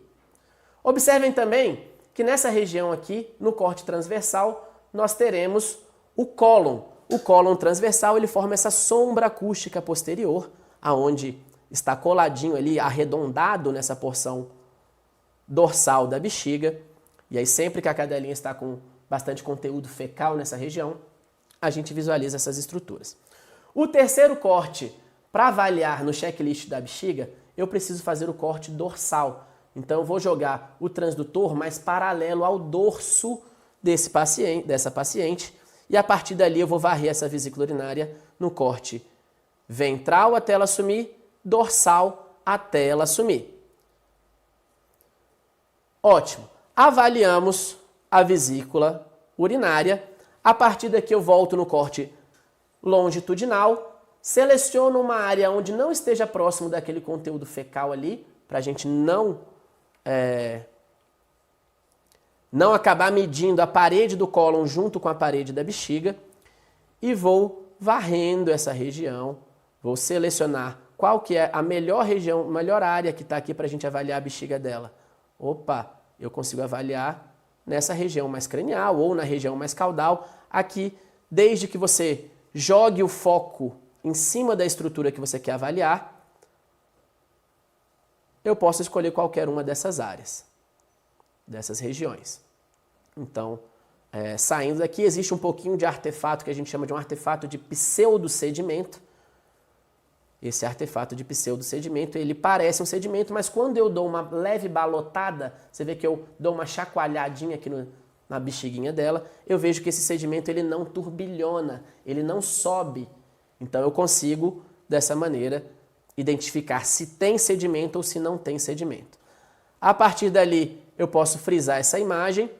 Observem também que nessa região aqui, no corte transversal, nós teremos o cólon. O cólon transversal ele forma essa sombra acústica posterior, aonde está coladinho ali, arredondado nessa porção dorsal da bexiga. E aí sempre que a cadelinha está com bastante conteúdo fecal nessa região, a gente visualiza essas estruturas. O terceiro corte, para avaliar no checklist da bexiga, eu preciso fazer o corte dorsal. Então eu vou jogar o transdutor mais paralelo ao dorso dessa paciente, e a partir dali eu vou varrer essa vesícula urinária no corte ventral até ela sumir, dorsal até ela sumir. Ótimo. Avaliamos a vesícula urinária. A partir daqui eu volto no corte longitudinal, seleciono uma área onde não esteja próximo daquele conteúdo fecal ali, para a gente não acabar medindo a parede do cólon junto com a parede da bexiga, e vou varrendo essa região, vou selecionar qual que é a melhor região, melhor área que está aqui para a gente avaliar a bexiga dela. Opa, eu consigo avaliar nessa região mais cranial ou na região mais caudal. Aqui, desde que você jogue o foco em cima da estrutura que você quer avaliar, eu posso escolher qualquer uma dessas áreas, dessas regiões. Então, saindo daqui, existe um pouquinho de artefato que a gente chama de um artefato de pseudo-sedimento. Esse artefato de pseudo-sedimento, ele parece um sedimento, mas quando eu dou uma leve balotada, você vê que eu dou uma chacoalhadinha aqui na bexiguinha dela, eu vejo que esse sedimento ele não turbilhona, ele não sobe. Então eu consigo, dessa maneira, identificar se tem sedimento ou se não tem sedimento. A partir dali, eu posso frisar essa imagem,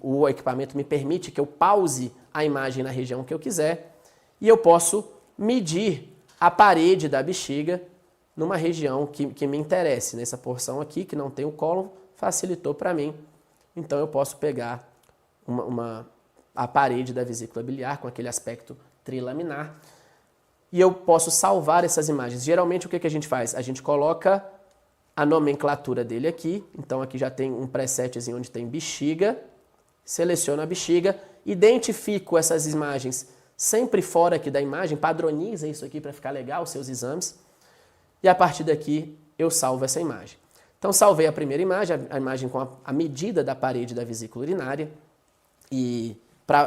o equipamento me permite que eu pause a imagem na região que eu quiser, e eu posso medir a parede da bexiga numa região que me interesse. Nessa porção aqui, que não tem o cólon, facilitou para mim. Então eu posso pegar a parede da vesícula biliar com aquele aspecto trilaminar e eu posso salvar essas imagens. Geralmente o que a gente faz? A gente coloca a nomenclatura dele aqui. Então aqui já tem um presetzinho onde tem bexiga, seleciono a bexiga, identifico essas imagens sempre fora aqui da imagem, padroniza isso aqui para ficar legal, os seus exames, e a partir daqui eu salvo essa imagem. Então salvei a primeira imagem, a imagem com a medida da parede da vesícula urinária, e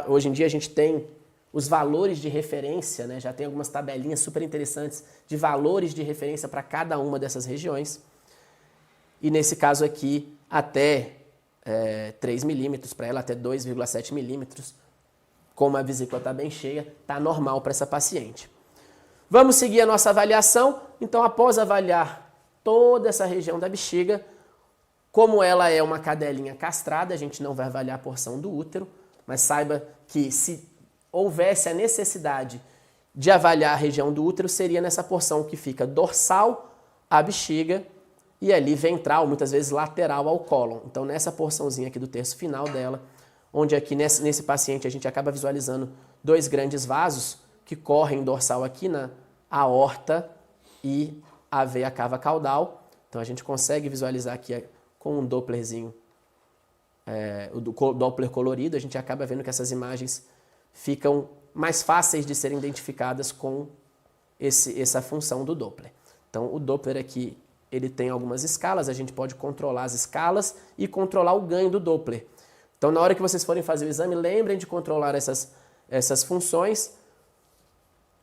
hoje em dia a gente tem os valores de referência, né? Já tem algumas tabelinhas super interessantes de valores de referência para cada uma dessas regiões, e nesse caso aqui até 3 milímetros, para ela até 2,7 milímetros, como a vesícula está bem cheia, está normal para essa paciente. Vamos seguir a nossa avaliação. Então, após avaliar toda essa região da bexiga, como ela é uma cadelinha castrada, a gente não vai avaliar a porção do útero, mas saiba que se houvesse a necessidade de avaliar a região do útero, seria nessa porção que fica dorsal à bexiga e ali ventral, muitas vezes lateral ao cólon. Então, nessa porçãozinha aqui do terço final dela, onde aqui nesse paciente a gente acaba visualizando dois grandes vasos que correm dorsal aqui na aorta e a veia cava caudal. Então a gente consegue visualizar aqui com um dopplerzinho, o Doppler colorido, a gente acaba vendo que essas imagens ficam mais fáceis de serem identificadas com essa função do Doppler. Então o Doppler aqui, ele tem algumas escalas, a gente pode controlar as escalas e controlar o ganho do Doppler. Então, na hora que vocês forem fazer o exame, lembrem de controlar essas funções.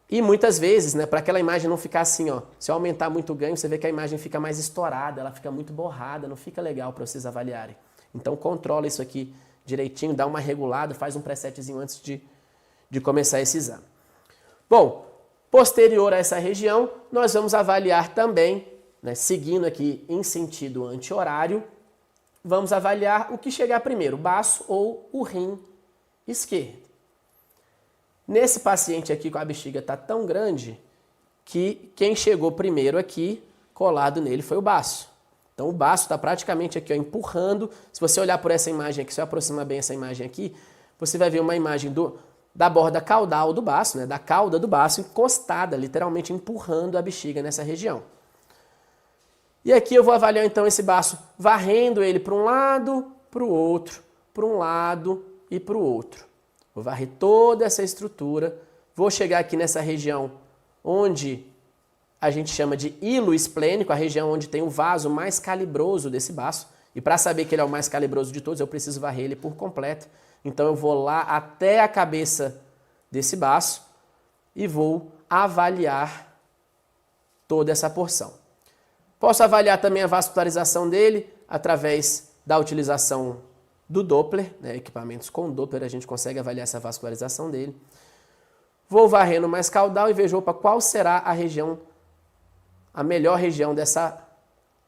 E muitas vezes, né, para aquela imagem não ficar assim, ó, se eu aumentar muito o ganho, você vê que a imagem fica mais estourada, ela fica muito borrada, não fica legal para vocês avaliarem. Então, controla isso aqui direitinho, dá uma regulada, faz um presetzinho antes de começar esse exame. Bom, posterior a essa região, nós vamos avaliar também, né, seguindo aqui em sentido anti-horário, vamos avaliar o que chegar primeiro, o baço ou o rim esquerdo. Nesse paciente aqui, com a bexiga está tão grande que quem chegou primeiro aqui, colado nele, foi o baço. Então o baço está praticamente aqui, ó, empurrando. Se você olhar por essa imagem aqui, se eu aproximar bem essa imagem aqui, você vai ver uma imagem da borda caudal do baço, né, da cauda do baço, encostada, literalmente empurrando a bexiga nessa região. E aqui eu vou avaliar então esse baço varrendo ele para um lado, para o outro, para um lado e para o outro. Vou varrer toda essa estrutura, vou chegar aqui nessa região onde a gente chama de hilo esplênico, a região onde tem o vaso mais calibroso desse baço. E para saber que ele é o mais calibroso de todos, eu preciso varrer ele por completo. Então eu vou lá até a cabeça desse baço e vou avaliar toda essa porção. Posso avaliar também a vascularização dele através da utilização do Doppler, né? Equipamentos com Doppler a gente consegue avaliar essa vascularização dele. Vou varrendo mais caudal e vejo, opa, qual será a região, a melhor região dessa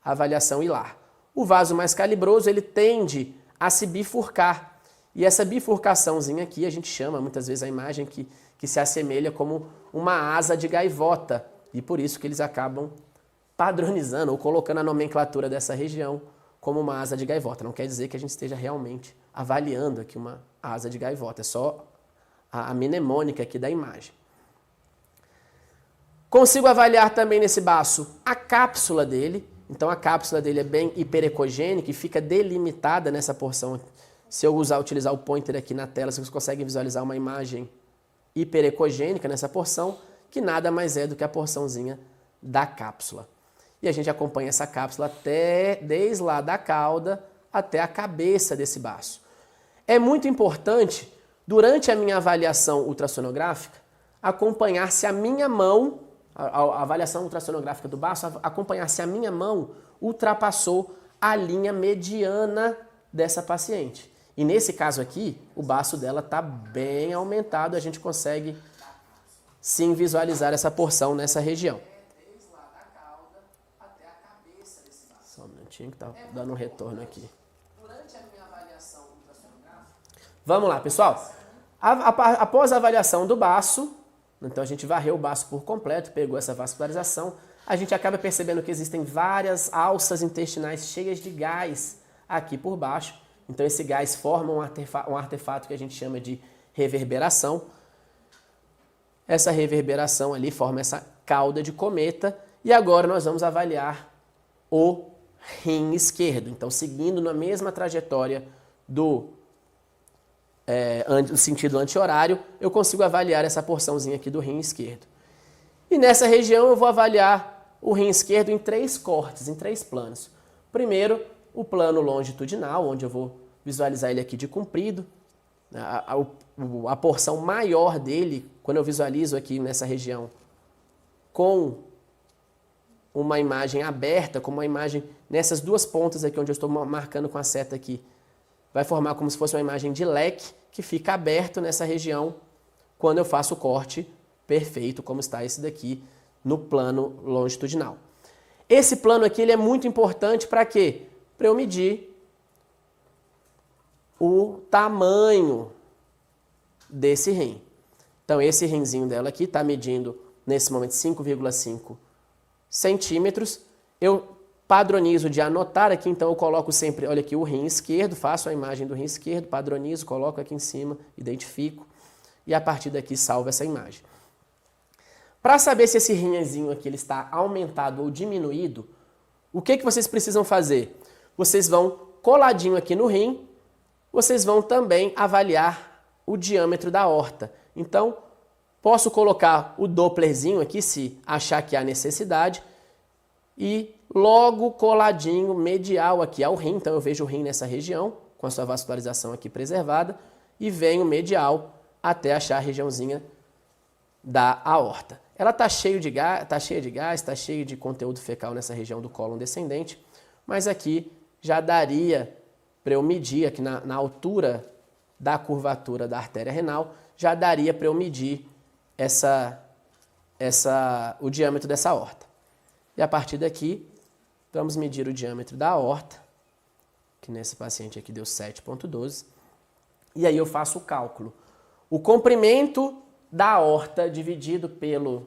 avaliação hilar. O vaso mais calibroso, ele tende a se bifurcar. E essa bifurcaçãozinha aqui a gente chama muitas vezes a imagem que se assemelha como uma asa de gaivota. E por isso que eles acabam padronizando ou colocando a nomenclatura dessa região como uma asa de gaivota. Não quer dizer que a gente esteja realmente avaliando aqui uma asa de gaivota. É só a mnemônica aqui da imagem. Consigo avaliar também nesse baço a cápsula dele. Então a cápsula dele é bem hiperecogênica e fica delimitada nessa porção. Se eu utilizar o pointer aqui na tela, vocês conseguem visualizar uma imagem hiperecogênica nessa porção, que nada mais é do que a porçãozinha da cápsula. E a gente acompanha essa cápsula desde lá da cauda até a cabeça desse baço. É muito importante, durante a minha avaliação ultrassonográfica, acompanhar se a minha mão, a avaliação ultrassonográfica do baço, acompanhar se a minha mão ultrapassou a linha mediana dessa paciente. E nesse caso aqui, o baço dela está bem aumentado, a gente consegue sim visualizar essa porção nessa região. Desde lá da cauda até a cabeça desse baço. Só um minutinho que está dando um retorno aqui. Durante a minha avaliação ultrassonográfica... Vamos lá, pessoal. Após a avaliação do baço, então a gente varreu o baço por completo, pegou essa vascularização, a gente acaba percebendo que existem várias alças intestinais cheias de gás aqui por baixo. Então esse gás forma um artefato que a gente chama de reverberação. Essa reverberação ali forma essa cauda de cometa. E agora nós vamos avaliar o rim esquerdo. Então, seguindo na mesma trajetória do sentido anti-horário, eu consigo avaliar essa porçãozinha aqui do rim esquerdo. E nessa região eu vou avaliar o rim esquerdo em 3 cortes, em 3 planos. Primeiro, o plano longitudinal, onde eu vou visualizar ele aqui de comprido. A porção maior dele, quando eu visualizo aqui nessa região com uma imagem aberta, com uma imagem nessas 2 pontas aqui, onde eu estou marcando com a seta aqui, vai formar como se fosse uma imagem de leque que fica aberto nessa região quando eu faço o corte perfeito, como está esse daqui no plano longitudinal. Esse plano aqui ele é muito importante para quê? Para eu medir o tamanho desse rim. Então esse rinzinho dela aqui está medindo nesse momento 5,5 centímetros. Eu padronizo de anotar aqui, então eu coloco sempre, olha aqui, o rim esquerdo, faço a imagem do rim esquerdo, padronizo, coloco aqui em cima, identifico e a partir daqui salvo essa imagem. Para saber se esse rinzinho aqui ele está aumentado ou diminuído, o que vocês precisam fazer? Vocês vão coladinho aqui no rim, vocês vão também avaliar o diâmetro da aorta. Então, posso colocar o Dopplerzinho aqui, se achar que há necessidade, e logo coladinho, medial aqui ao rim. Então, eu vejo o rim nessa região, com a sua vascularização aqui preservada, e venho medial até achar a regiãozinha da aorta. Ela está cheia de gás, está cheia de conteúdo fecal nessa região do cólon descendente, mas aqui já daria para eu medir, aqui na altura da curvatura da artéria renal, já daria para eu medir o diâmetro dessa aorta. E a partir daqui, vamos medir o diâmetro da aorta, que nesse paciente aqui deu 7,12, e aí eu faço o cálculo. O comprimento da aorta dividido pelo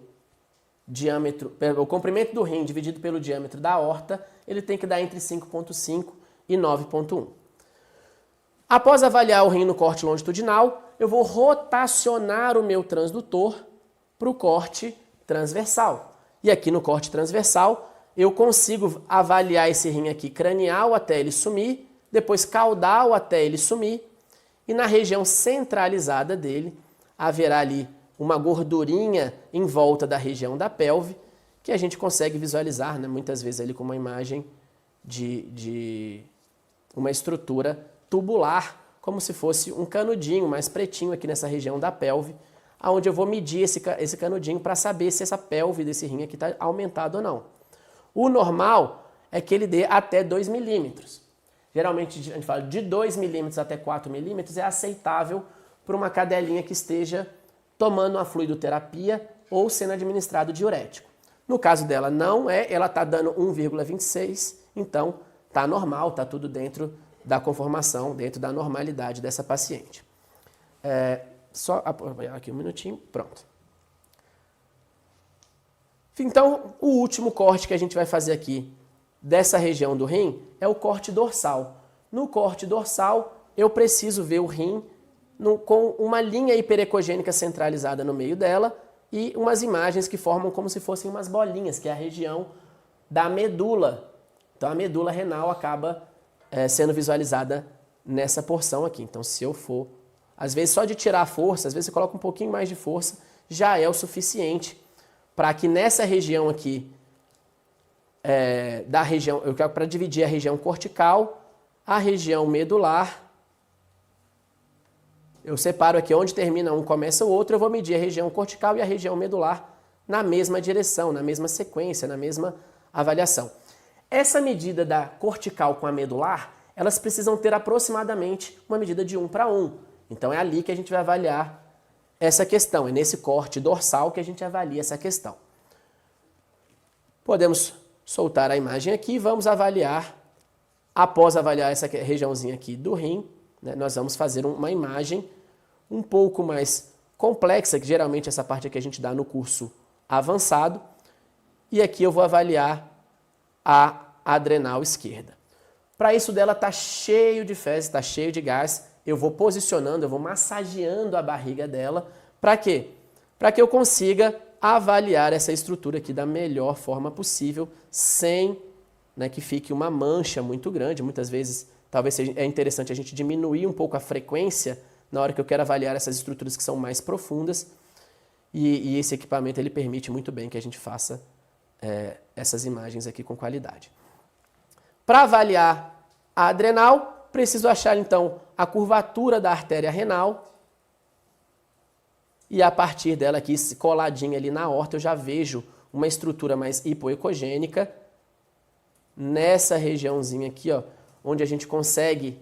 diâmetro, o comprimento do rim dividido pelo diâmetro da aorta, ele tem que dar entre 5,5 e 9,1. Após avaliar o rim no corte longitudinal, eu vou rotacionar o meu transdutor para o corte transversal. E aqui no corte transversal, eu consigo avaliar esse rim aqui cranial até ele sumir, depois caudal até ele sumir, e na região centralizada dele, haverá ali uma gordurinha em volta da região da pelve, que a gente consegue visualizar, né, muitas vezes ali com uma imagem de uma estrutura tubular, como se fosse um canudinho mais pretinho aqui nessa região da pelve, onde eu vou medir esse canudinho para saber se essa pelve desse rim aqui está aumentado ou não. O normal é que ele dê até 2 milímetros. Geralmente a gente fala de 2 milímetros até 4 milímetros é aceitável para uma cadelinha que esteja tomando uma fluidoterapia ou sendo administrado diurético. No caso dela não é, ela está dando 1,26, então está normal, está tudo dentro da conformação, dentro da normalidade dessa paciente. Só aqui um minutinho, pronto. Então, o último corte que a gente vai fazer aqui dessa região do rim é o corte dorsal. No corte dorsal, eu preciso ver o rim com uma linha hiperecogênica centralizada no meio dela e umas imagens que formam como se fossem umas bolinhas, que é a região da medula. Então, a medula renal acaba sendo visualizada nessa porção aqui. Então, se eu for, às vezes só de tirar a força, às vezes você coloca um pouquinho mais de força, já é o suficiente para que nessa região aqui, da região, eu quero para dividir a região cortical, a região medular, eu separo aqui onde termina um, começa o outro, eu vou medir a região cortical e a região medular na mesma direção, na mesma sequência, na mesma avaliação. Essa medida da cortical com a medular, elas precisam ter aproximadamente uma medida de 1:1. Então é ali que a gente vai avaliar essa questão, é nesse corte dorsal que a gente avalia essa questão. Podemos soltar a imagem aqui e vamos avaliar, após avaliar essa regiãozinha aqui do rim, né, nós vamos fazer uma imagem um pouco mais complexa, que geralmente essa parte aqui a gente dá no curso avançado, e aqui eu vou avaliar a adrenal esquerda. Para isso dela está cheio de fezes, está cheio de gás, eu vou posicionando, eu vou massageando a barriga dela, para quê? Para que eu consiga avaliar essa estrutura aqui da melhor forma possível, sem, né, que fique uma mancha muito grande. Muitas vezes, talvez seja interessante a gente diminuir um pouco a frequência na hora que eu quero avaliar essas estruturas que são mais profundas, e esse equipamento ele permite muito bem que a gente faça essas imagens aqui com qualidade. Para avaliar a adrenal, preciso achar então a curvatura da artéria renal, e a partir dela aqui, coladinha ali na aorta, eu já vejo uma estrutura mais hipoecogênica nessa regiãozinha aqui, ó, onde a gente consegue,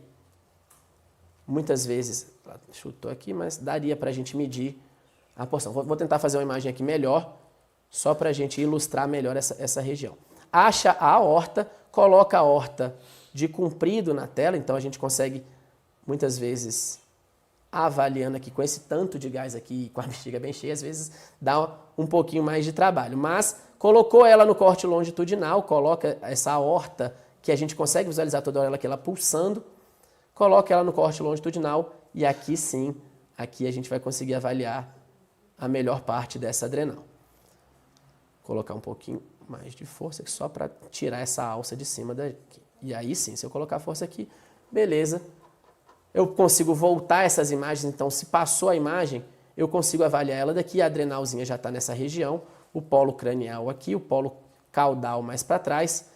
muitas vezes, chutou aqui, mas daria para a gente medir a porção. Vou tentar fazer uma imagem aqui melhor, só para a gente ilustrar melhor essa região. Acha a aorta, coloca a aorta de comprido na tela, então a gente consegue, muitas vezes, avaliando aqui com esse tanto de gás aqui, com a bexiga bem cheia, às vezes dá um pouquinho mais de trabalho. Mas colocou ela no corte longitudinal, coloca essa aorta, que a gente consegue visualizar toda hora ela pulsando, coloca ela no corte longitudinal e aqui sim, aqui a gente vai conseguir avaliar a melhor parte dessa adrenal. Vou colocar um pouquinho mais de força aqui só para tirar essa alça de cima daqui. E aí sim, se eu colocar força aqui, beleza. Eu consigo voltar essas imagens, então se passou a imagem, eu consigo avaliar ela daqui, a adrenalzinha já está nessa região, o polo cranial aqui, o polo caudal mais para trás,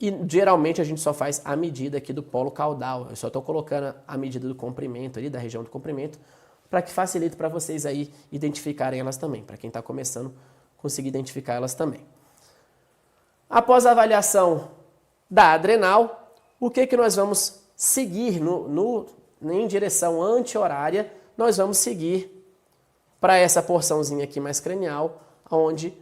e geralmente a gente só faz a medida aqui do polo caudal, eu só estou colocando a medida do comprimento ali, da região do comprimento, para que facilite para vocês aí identificarem elas também, para quem está começando, conseguir identificar elas também. Após a avaliação da adrenal, o que nós vamos seguir em direção anti-horária, nós vamos seguir para essa porçãozinha aqui mais cranial, onde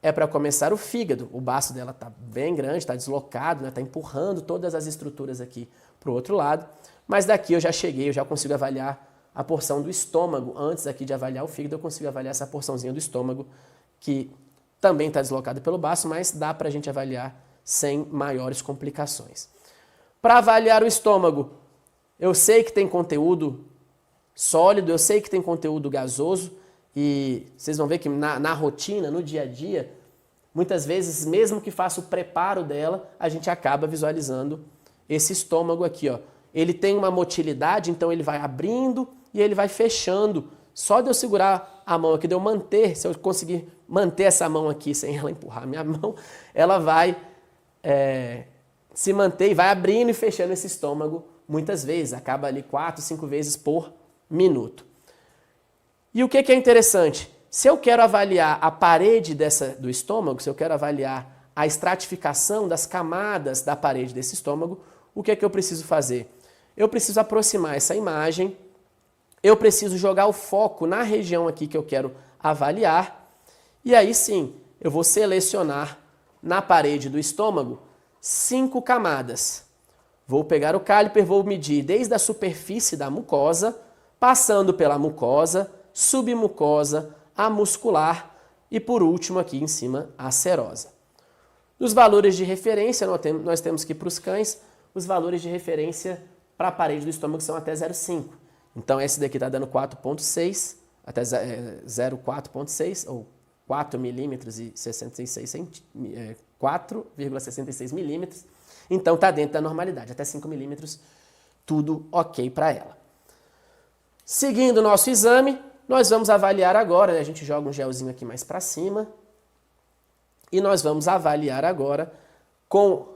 é para começar o fígado. O baço dela está bem grande, está deslocado, está empurrando todas as estruturas aqui para o outro lado. Mas daqui eu já cheguei, eu já consigo avaliar a porção do estômago. Antes aqui de avaliar o fígado, eu consigo avaliar essa porçãozinha do estômago, que também está deslocada pelo baço, mas dá para a gente avaliar sem maiores complicações. Para avaliar o estômago, eu sei que tem conteúdo sólido, eu sei que tem conteúdo gasoso e vocês vão ver que na rotina, no dia a dia, muitas vezes, mesmo que faça o preparo dela, a gente acaba visualizando esse estômago aqui, ó. Ele tem uma motilidade, então ele vai abrindo e ele vai fechando. Só de eu segurar a mão aqui, de eu manter, se eu conseguir manter essa mão aqui sem ela empurrar a minha mão, ela vai se manter e vai abrindo e fechando esse estômago muitas vezes. Acaba ali 4, 5 vezes por minuto. E o que é interessante? Se eu quero avaliar a parede do estômago, se eu quero avaliar a estratificação das camadas da parede desse estômago, o que é que eu preciso fazer? Eu preciso aproximar essa imagem, eu preciso jogar o foco na região aqui que eu quero avaliar, e aí sim, eu vou selecionar na parede do estômago 5 camadas. Vou pegar o caliper, vou medir desde a superfície da mucosa, passando pela mucosa, submucosa, a muscular e por último aqui em cima a serosa. Os valores de referência, nós temos que ir para os cães, os valores de referência para a parede do estômago são até 0,5. Então esse daqui está dando 4,6, até 0,4,6 ou 4 milímetros e 4,66 milímetros. Então está dentro da normalidade, até 5 milímetros, tudo ok para ela. Seguindo o nosso exame, nós vamos avaliar agora, né? A gente joga um gelzinho aqui mais para cima. E nós vamos avaliar agora,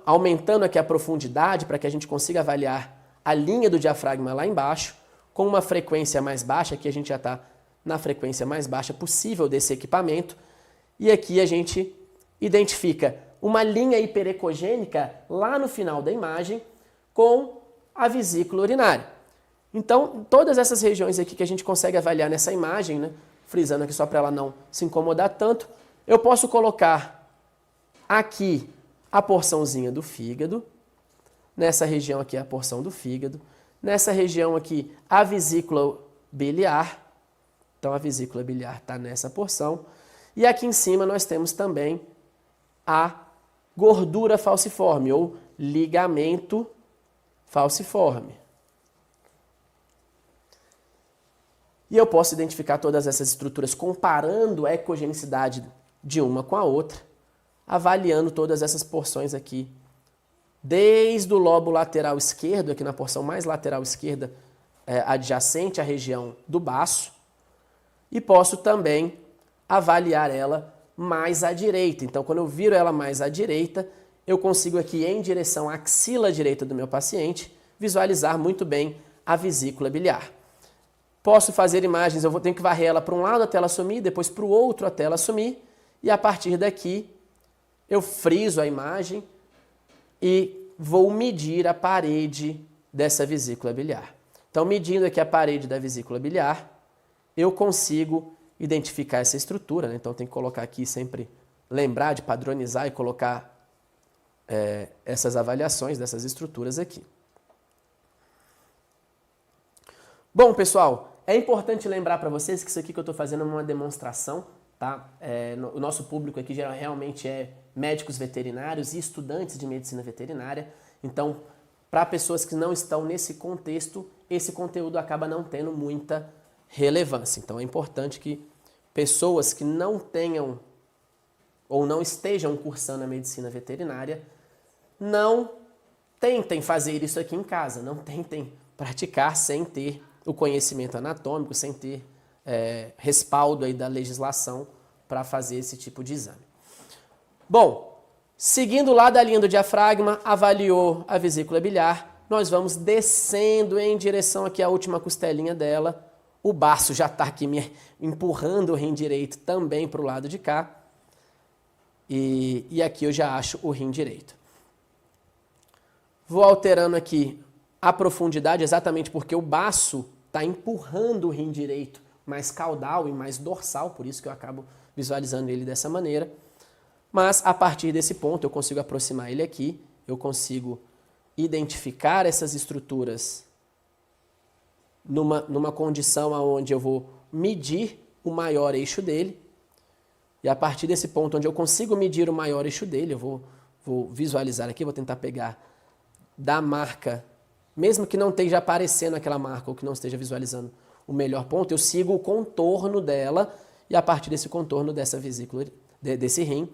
aumentando aqui a profundidade, para que a gente consiga avaliar a linha do diafragma lá embaixo, com uma frequência mais baixa, aqui a gente já está na frequência mais baixa possível desse equipamento. E aqui a gente identifica uma linha hiperecogênica lá no final da imagem com a vesícula urinária. Então, todas essas regiões aqui que a gente consegue avaliar nessa imagem, né, frisando aqui só para ela não se incomodar tanto, eu posso colocar aqui a porçãozinha do fígado, nessa região aqui a porção do fígado, nessa região aqui a vesícula biliar, então a vesícula biliar está nessa porção, e aqui em cima nós temos também a gordura falciforme ou ligamento falciforme. E eu posso identificar todas essas estruturas comparando a ecogenicidade de uma com a outra, avaliando todas essas porções aqui, desde o lobo lateral esquerdo, aqui na porção mais lateral esquerda, adjacente à região do baço, e posso também avaliar ela mais à direita. Então, quando eu viro ela mais à direita, eu consigo aqui, em direção à axila direita do meu paciente, visualizar muito bem a vesícula biliar. Posso fazer imagens, tenho que varrer ela para um lado até ela sumir, depois para o outro até ela sumir, e a partir daqui eu friso a imagem e vou medir a parede dessa vesícula biliar. Então, medindo aqui a parede da vesícula biliar, eu consigo identificar essa estrutura, né? Então tem que colocar aqui sempre, lembrar de padronizar e colocar essas avaliações dessas estruturas aqui. Bom, pessoal, é importante lembrar para vocês que isso aqui que eu estou fazendo é uma demonstração, tá? O nosso público aqui realmente é médicos veterinários e estudantes de medicina veterinária. Então, para pessoas que não estão nesse contexto, esse conteúdo acaba não tendo muita relevância. Então, é importante que pessoas que não tenham ou não estejam cursando a medicina veterinária não tentem fazer isso aqui em casa, não tentem praticar sem ter o conhecimento anatômico, sem ter respaldo aí da legislação para fazer esse tipo de exame. Bom, seguindo lá da linha do diafragma, avaliou a vesícula biliar, nós vamos descendo em direção aqui à última costelinha dela. O baço já está aqui me empurrando o rim direito também para o lado de cá. E aqui eu já acho o rim direito. Vou alterando aqui a profundidade, exatamente porque o baço está empurrando o rim direito mais caudal e mais dorsal, por isso que eu acabo visualizando ele dessa maneira. Mas a partir desse ponto eu consigo aproximar ele aqui, eu consigo identificar essas estruturas numa condição onde eu vou medir o maior eixo dele. E a partir desse ponto onde eu consigo medir o maior eixo dele, eu vou visualizar aqui, vou tentar pegar da marca, mesmo que não esteja aparecendo aquela marca ou que não esteja visualizando o melhor ponto, eu sigo o contorno dela e a partir desse contorno dessa vesícula, desse rim,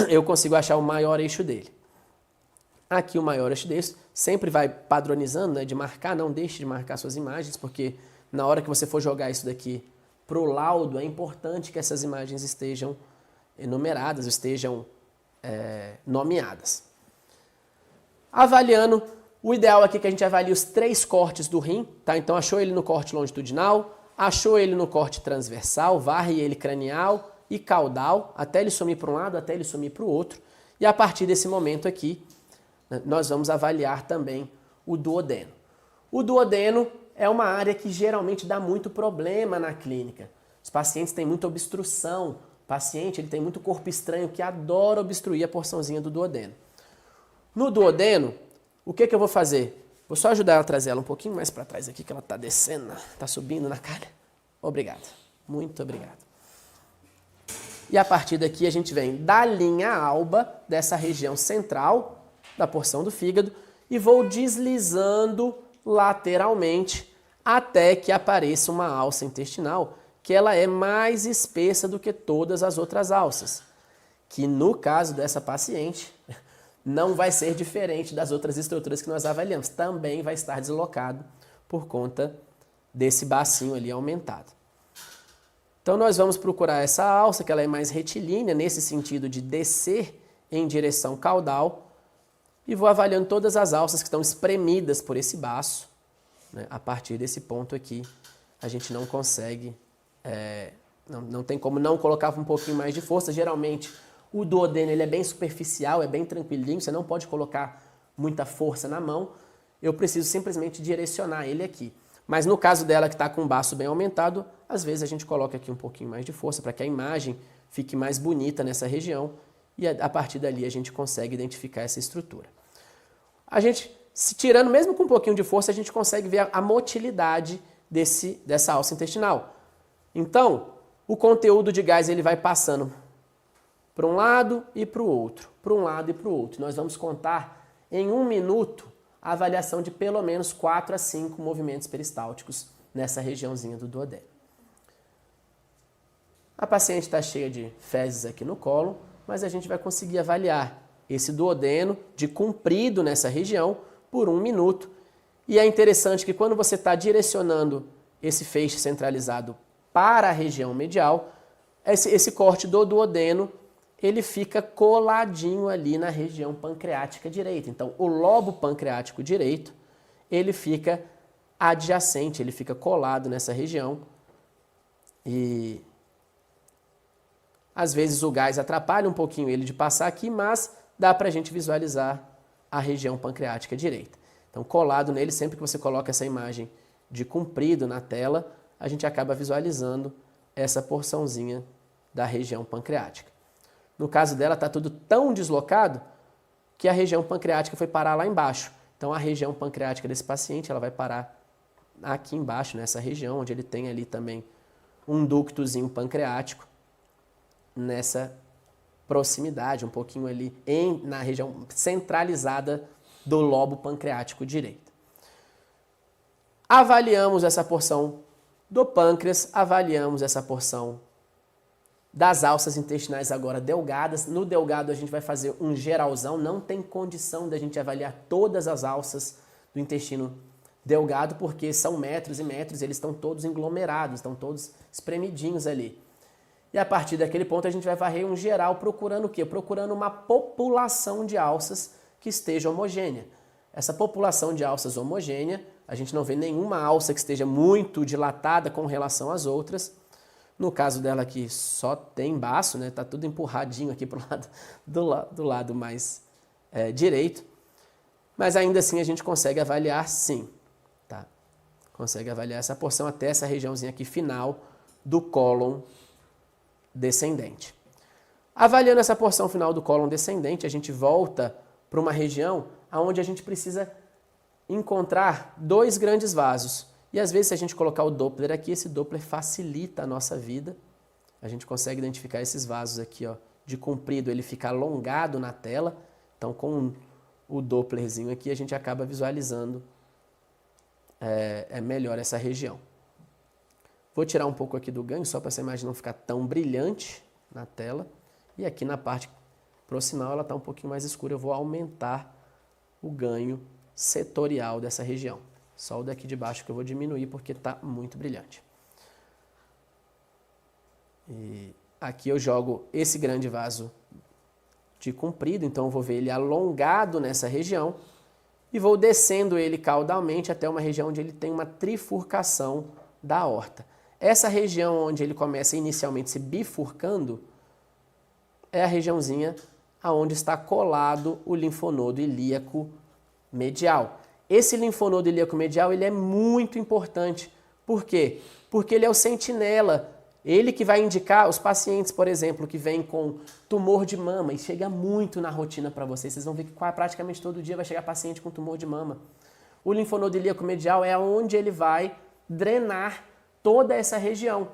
eu consigo achar o maior eixo dele. Aqui o maior eixo desse, sempre vai padronizando, né, de marcar, não deixe de marcar suas imagens, porque na hora que você for jogar isso daqui para o laudo, é importante que essas imagens estejam enumeradas, estejam nomeadas. Avaliando, o ideal aqui é que a gente avalie os 3 cortes do rim, tá? Então achou ele no corte longitudinal, achou ele no corte transversal, varre ele cranial e caudal, até ele sumir para um lado, até ele sumir para o outro. E a partir desse momento aqui, nós vamos avaliar também o duodeno. O duodeno é uma área que geralmente dá muito problema na clínica. Os pacientes têm muita obstrução, o paciente ele tem muito corpo estranho que adora obstruir a porçãozinha do duodeno. No duodeno, o que eu vou fazer? Vou só ajudar ela a trazer ela um pouquinho mais para trás aqui, que ela está descendo, está subindo na cara. Obrigado, muito obrigado. E a partir daqui a gente vem da linha alba, dessa região central da porção do fígado, e vou deslizando lateralmente até que apareça uma alça intestinal, que ela é mais espessa do que todas as outras alças, que no caso dessa paciente não vai ser diferente das outras estruturas que nós avaliamos, também vai estar deslocado por conta desse bacinho ali aumentado. Então nós vamos procurar essa alça, que ela é mais retilínea, nesse sentido de descer em direção caudal, e vou avaliando todas as alças que estão espremidas por esse baço. Né? A partir desse ponto aqui, a gente não consegue, não tem como não colocar um pouquinho mais de força. Geralmente, o duodeno ele é bem superficial, é bem tranquilinho, você não pode colocar muita força na mão. Eu preciso simplesmente direcionar ele aqui. Mas no caso dela que está com o baço bem aumentado, às vezes a gente coloca aqui um pouquinho mais de força para que a imagem fique mais bonita nessa região e a partir dali a gente consegue identificar essa estrutura. A gente, se tirando mesmo com um pouquinho de força, a gente consegue ver a motilidade dessa alça intestinal. Então, o conteúdo de gás ele vai passando para um lado e para o outro, para um lado e para o outro. Nós vamos contar em 1 minuto a avaliação de pelo menos 4 a 5 movimentos peristálticos nessa regiãozinha do duodeno. A paciente está cheia de fezes aqui no colo, mas a gente vai conseguir avaliar esse duodeno de comprido nessa região por 1 minuto. E é interessante que quando você está direcionando esse feixe centralizado para a região medial, esse corte do duodeno ele fica coladinho ali na região pancreática direita. Então, o lobo pancreático direito, ele fica adjacente, ele fica colado nessa região. E às vezes o gás atrapalha um pouquinho ele de passar aqui, mas dá para a gente visualizar a região pancreática direita. Então, colado nele, sempre que você coloca essa imagem de comprido na tela, a gente acaba visualizando essa porçãozinha da região pancreática. No caso dela, está tudo tão deslocado que a região pancreática foi parar lá embaixo. Então, a região pancreática desse paciente ela vai parar aqui embaixo, nessa região, onde ele tem ali também um ductozinho pancreático, nessa proximidade, um pouquinho ali na região centralizada do lobo pancreático direito. Avaliamos essa porção do pâncreas, avaliamos essa porção das alças intestinais agora delgadas. No delgado a gente vai fazer um geralzão, não tem condição da gente avaliar todas as alças do intestino delgado, porque são metros e metros, eles estão todos englomerados, estão todos espremidinhos ali. E a partir daquele ponto a gente vai varrer um geral procurando o quê? Procurando uma população de alças que esteja homogênea. Essa população de alças homogênea, a gente não vê nenhuma alça que esteja muito dilatada com relação às outras. No caso dela aqui só tem baço, né? Tá tudo empurradinho aqui pro lado do lado mais direito. Mas ainda assim a gente consegue avaliar sim, tá? Consegue avaliar essa porção até essa regiãozinha aqui final do cólon descendente. Avaliando essa porção final do cólon descendente, a gente volta para uma região onde a gente precisa encontrar 2 grandes vasos. E às vezes, se a gente colocar o Doppler aqui, esse Doppler facilita a nossa vida. A gente consegue identificar esses vasos aqui, ó, de comprido, ele fica alongado na tela. Então, com o Dopplerzinho aqui, a gente acaba visualizando melhor essa região. Vou tirar um pouco aqui do ganho, só para essa imagem não ficar tão brilhante na tela. E aqui na parte proximal ela está um pouquinho mais escura. Eu vou aumentar o ganho setorial dessa região. Só o daqui de baixo que eu vou diminuir porque está muito brilhante. E aqui eu jogo esse grande vaso de comprido, então eu vou ver ele alongado nessa região e vou descendo ele caudalmente até uma região onde ele tem uma trifurcação da aorta. Essa região onde ele começa inicialmente se bifurcando é a regiãozinha aonde está colado o linfonodo ilíaco medial. Esse linfonodo ilíaco medial ele é muito importante. Por quê? Porque ele é o sentinela. Ele que vai indicar os pacientes, por exemplo, que vêm com tumor de mama, e chega muito na rotina para vocês. Vocês vão ver que praticamente todo dia vai chegar paciente com tumor de mama. O linfonodo ilíaco medial é onde ele vai drenar toda essa região.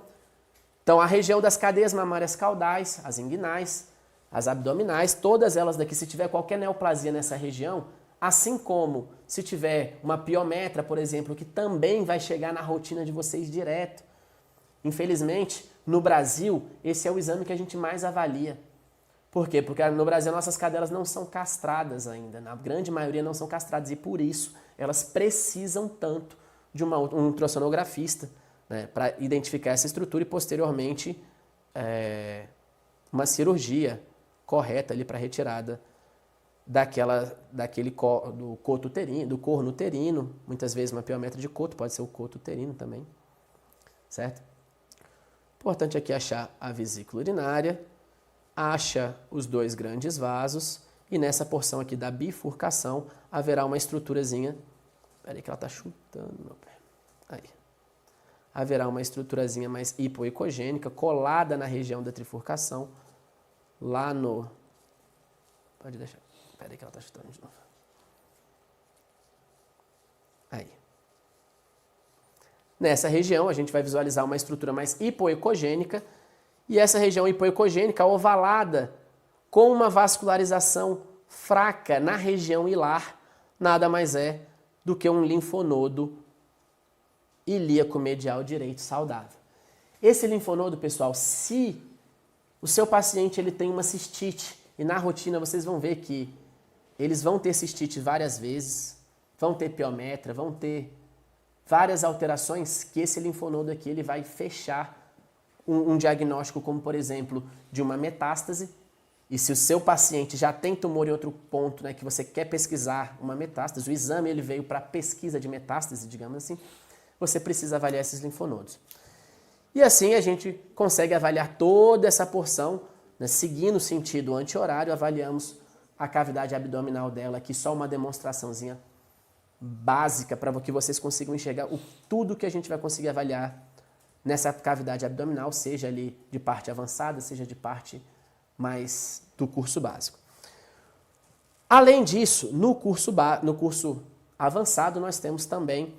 Então, a região das cadeias mamárias caudais, as inguinais, as abdominais, todas elas daqui, se tiver qualquer neoplasia nessa região, assim como se tiver uma piometra, por exemplo, que também vai chegar na rotina de vocês direto. Infelizmente, no Brasil, esse é o exame que a gente mais avalia. Por quê? Porque no Brasil nossas cadelas não são castradas ainda, na grande maioria não são castradas, e por isso elas precisam tanto de um ultrassonografista, né, para identificar essa estrutura e posteriormente uma cirurgia correta ali para retirada do coto uterino, do corno uterino, muitas vezes uma piometra de coto, pode ser o coto uterino também, certo? Importante aqui achar a vesícula urinária, acha os dois grandes vasos e nessa porção aqui da bifurcação haverá uma estruturazinha, peraí que ela está chutando meu pé, aí. Haverá uma estruturazinha mais hipoecogênica colada na região da trifurcação, lá no... Pode deixar, peraí que ela está chutando de novo. Aí. Nessa região, a gente vai visualizar uma estrutura mais hipoecogênica, e essa região hipoecogênica ovalada, com uma vascularização fraca na região hilar, nada mais é do que um linfonodo ilíaco medial direito saudável. Esse linfonodo, pessoal, se o seu paciente ele tem uma cistite, e na rotina vocês vão ver que eles vão ter cistite várias vezes, vão ter piometra, vão ter várias alterações, que esse linfonodo aqui ele vai fechar um diagnóstico como, por exemplo, de uma metástase. E se o seu paciente já tem tumor em outro ponto, né, que você quer pesquisar uma metástase, o exame ele veio para pesquisa de metástase, digamos assim, você precisa avaliar esses linfonodos. E assim a gente consegue avaliar toda essa porção, né, seguindo o sentido anti-horário, avaliamos a cavidade abdominal dela, aqui só uma demonstraçãozinha básica para que vocês consigam enxergar tudo que a gente vai conseguir avaliar nessa cavidade abdominal, seja ali de parte avançada, seja de parte mais do curso básico. Além disso, no curso avançado nós temos também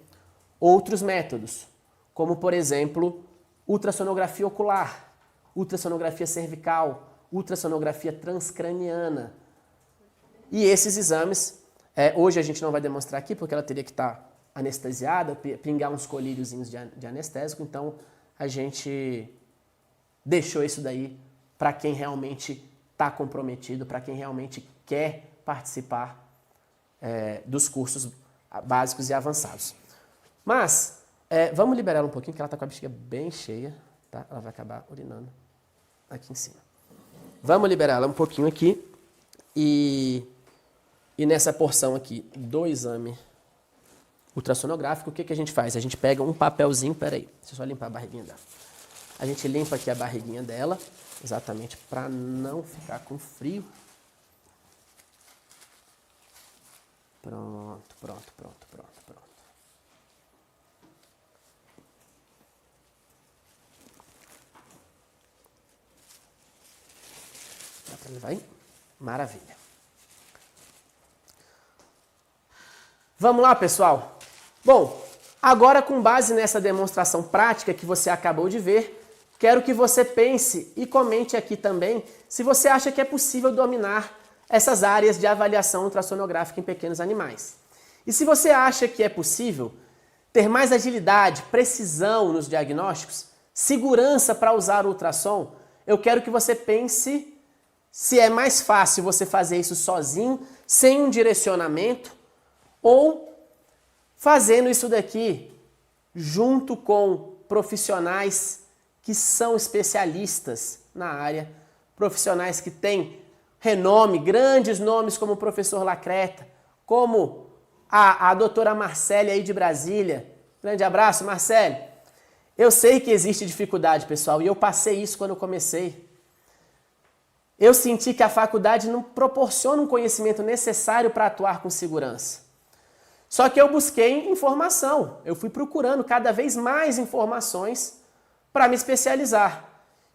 outros métodos, como por exemplo, ultrassonografia ocular, ultrassonografia cervical, ultrassonografia transcraniana. E esses exames, hoje a gente não vai demonstrar aqui porque ela teria que estar anestesiada, pingar uns colíriozinhos de anestésico, então a gente deixou isso daí para quem realmente está comprometido, para quem realmente quer participar dos cursos básicos e avançados. Mas, vamos liberar ela um pouquinho, que ela está com a bexiga bem cheia, tá? Ela vai acabar urinando aqui em cima. Vamos liberar ela um pouquinho aqui e nessa porção aqui do exame ultrassonográfico, o que a gente faz? A gente pega um papelzinho, peraí, deixa eu só limpar a barriguinha dela. A gente limpa aqui a barriguinha dela, exatamente para não ficar com frio. Pronto. Dá para levar aí? Maravilha. Vamos lá, pessoal? Bom, agora com base nessa demonstração prática que você acabou de ver, quero que você pense e comente aqui também se você acha que é possível dominar essas áreas de avaliação ultrassonográfica em pequenos animais. E se você acha que é possível ter mais agilidade, precisão nos diagnósticos, segurança para usar o ultrassom, eu quero que você pense se é mais fácil você fazer isso sozinho, sem um direcionamento, ou fazendo isso daqui junto com profissionais que são especialistas na área, profissionais que têm renome, grandes nomes como o professor Lacreta, como a doutora Marcele aí de Brasília. Grande abraço, Marcele. Eu sei que existe dificuldade, pessoal, e eu passei isso quando eu comecei. Eu senti que a faculdade não proporciona um conhecimento necessário para atuar com segurança. Só que eu busquei informação, eu fui procurando cada vez mais informações para me especializar.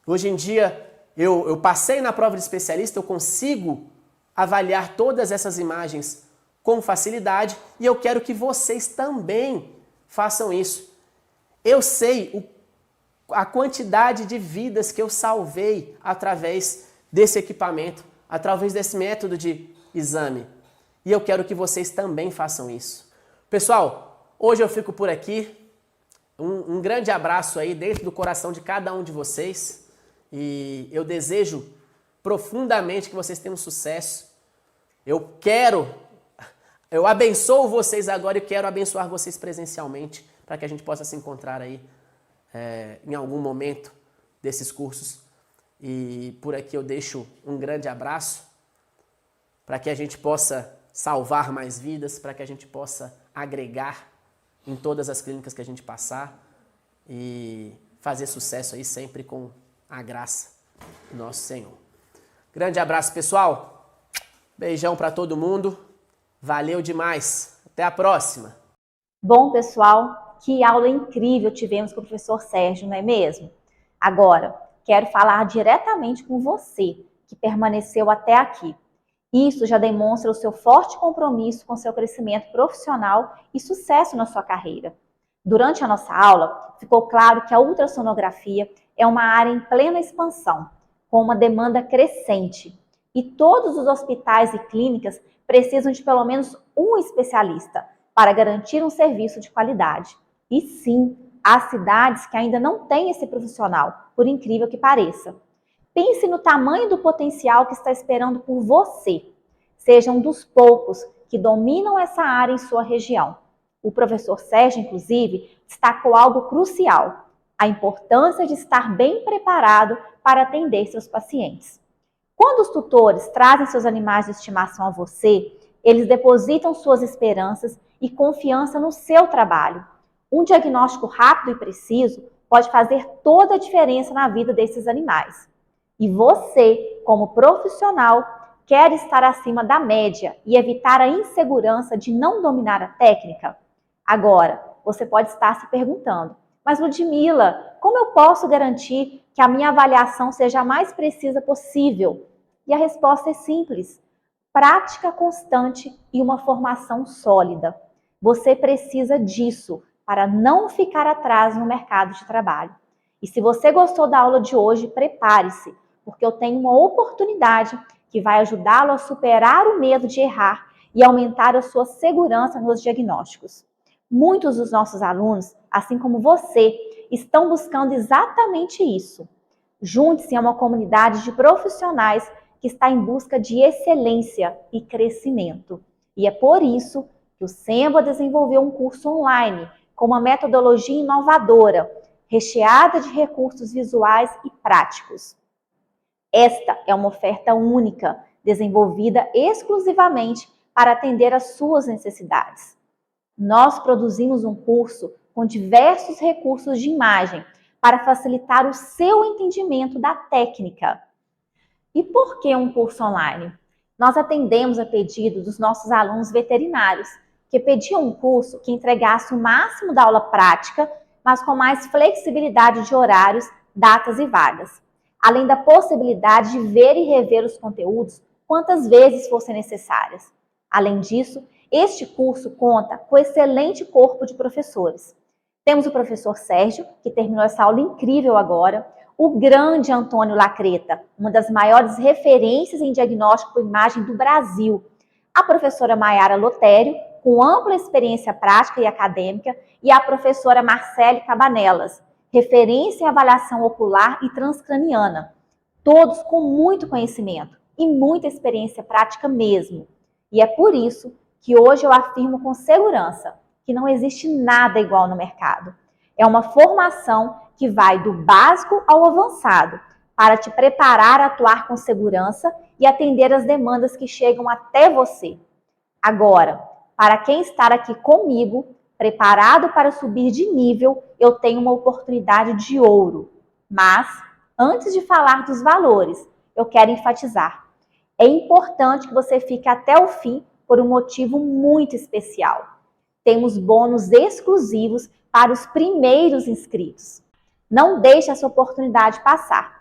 Hoje em dia, eu passei na prova de especialista, eu consigo avaliar todas essas imagens com facilidade e eu quero que vocês também façam isso. Eu sei a quantidade de vidas que eu salvei através desse equipamento, através desse método de exame. E eu quero que vocês também façam isso. Pessoal, hoje eu fico por aqui. Um grande abraço aí dentro do coração de cada um de vocês. E eu desejo profundamente que vocês tenham sucesso. Eu abençoo vocês agora e quero abençoar vocês presencialmente para que a gente possa se encontrar aí em algum momento desses cursos. E por aqui eu deixo um grande abraço para que a gente possa salvar mais vidas, para que a gente possa agregar em todas as clínicas que a gente passar e fazer sucesso aí sempre com a graça do nosso Senhor. Grande abraço, pessoal. Beijão para todo mundo. Valeu demais. Até a próxima. Bom, pessoal, que aula incrível tivemos com o professor Sérgio, não é mesmo? Agora, quero falar diretamente com você que permaneceu até aqui. Isso já demonstra o seu forte compromisso com seu crescimento profissional e sucesso na sua carreira. Durante a nossa aula, ficou claro que a ultrassonografia é uma área em plena expansão, com uma demanda crescente. E todos os hospitais e clínicas precisam de pelo menos um especialista para garantir um serviço de qualidade. E sim, há cidades que ainda não têm esse profissional, por incrível que pareça. Pense no tamanho do potencial que está esperando por você. Seja um dos poucos que dominam essa área em sua região. O professor Sérgio, inclusive, destacou algo crucial: a importância de estar bem preparado para atender seus pacientes. Quando os tutores trazem seus animais de estimação a você, eles depositam suas esperanças e confiança no seu trabalho. Um diagnóstico rápido e preciso pode fazer toda a diferença na vida desses animais. E você, como profissional, quer estar acima da média e evitar a insegurança de não dominar a técnica? Agora, você pode estar se perguntando: mas Ludmila, como eu posso garantir que a minha avaliação seja a mais precisa possível? E a resposta é simples: prática constante e uma formação sólida. Você precisa disso para não ficar atrás no mercado de trabalho. E se você gostou da aula de hoje, prepare-se, porque eu tenho uma oportunidade que vai ajudá-lo a superar o medo de errar e aumentar a sua segurança nos diagnósticos. Muitos dos nossos alunos, assim como você, estão buscando exatamente isso. Junte-se a uma comunidade de profissionais que está em busca de excelência e crescimento. E é por isso que o Semba desenvolveu um curso online com uma metodologia inovadora, recheada de recursos visuais e práticos. Esta é uma oferta única, desenvolvida exclusivamente para atender às suas necessidades. Nós produzimos um curso com diversos recursos de imagem para facilitar o seu entendimento da técnica. E por que um curso online? Nós atendemos a pedido dos nossos alunos veterinários, que pediam um curso que entregasse o máximo da aula prática, mas com mais flexibilidade de horários, datas e vagas, além da possibilidade de ver e rever os conteúdos quantas vezes fossem necessárias. Além disso, este curso conta com um excelente corpo de professores. Temos o professor Sérgio, que terminou essa aula incrível agora, o grande Antônio Lacreta, uma das maiores referências em diagnóstico por imagem do Brasil, a professora Maiara Lotério, com ampla experiência prática e acadêmica, e a professora Marcele Cabanelas, referência em avaliação ocular e transcraniana, todos com muito conhecimento e muita experiência prática mesmo. E é por isso que hoje eu afirmo com segurança que não existe nada igual no mercado. É uma formação que vai do básico ao avançado, para te preparar a atuar com segurança e atender as demandas que chegam até você. Agora, para quem está aqui comigo, preparado para subir de nível, eu tenho uma oportunidade de ouro. Mas, antes de falar dos valores, eu quero enfatizar. É importante que você fique até o fim por um motivo muito especial. Temos bônus exclusivos para os primeiros inscritos. Não deixe essa oportunidade passar.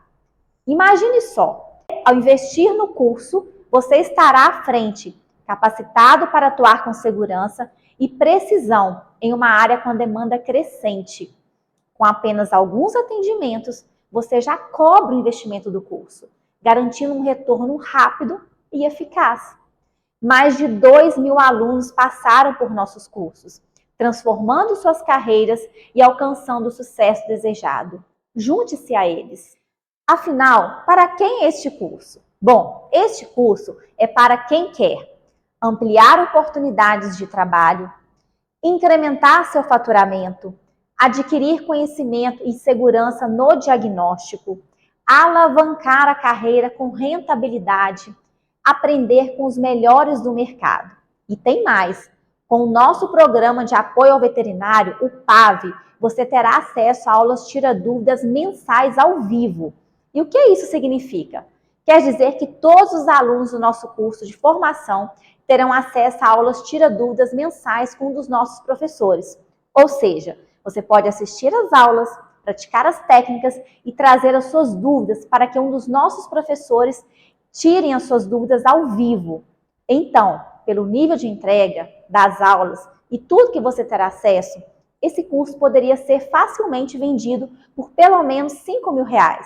Imagine só, ao investir no curso, você estará à frente, capacitado para atuar com segurança e precisão em uma área com demanda crescente. Com apenas alguns atendimentos, você já cobra o investimento do curso, garantindo um retorno rápido e eficaz. Mais de 2.000 alunos passaram por nossos cursos, transformando suas carreiras e alcançando o sucesso desejado. Junte-se a eles. Afinal, para quem é este curso? Bom, este curso é para quem quer ampliar oportunidades de trabalho, incrementar seu faturamento, adquirir conhecimento e segurança no diagnóstico, alavancar a carreira com rentabilidade, aprender com os melhores do mercado. E tem mais, com o nosso programa de apoio ao veterinário, o PAV, você terá acesso a aulas tira-dúvidas mensais ao vivo. E o que isso significa? Quer dizer que todos os alunos do nosso curso de formação terão acesso a aulas tira-dúvidas mensais com um dos nossos professores. Ou seja, você pode assistir às aulas, praticar as técnicas e trazer as suas dúvidas para que um dos nossos professores tirem as suas dúvidas ao vivo. Então, pelo nível de entrega das aulas e tudo que você terá acesso, esse curso poderia ser facilmente vendido por pelo menos R$5.000.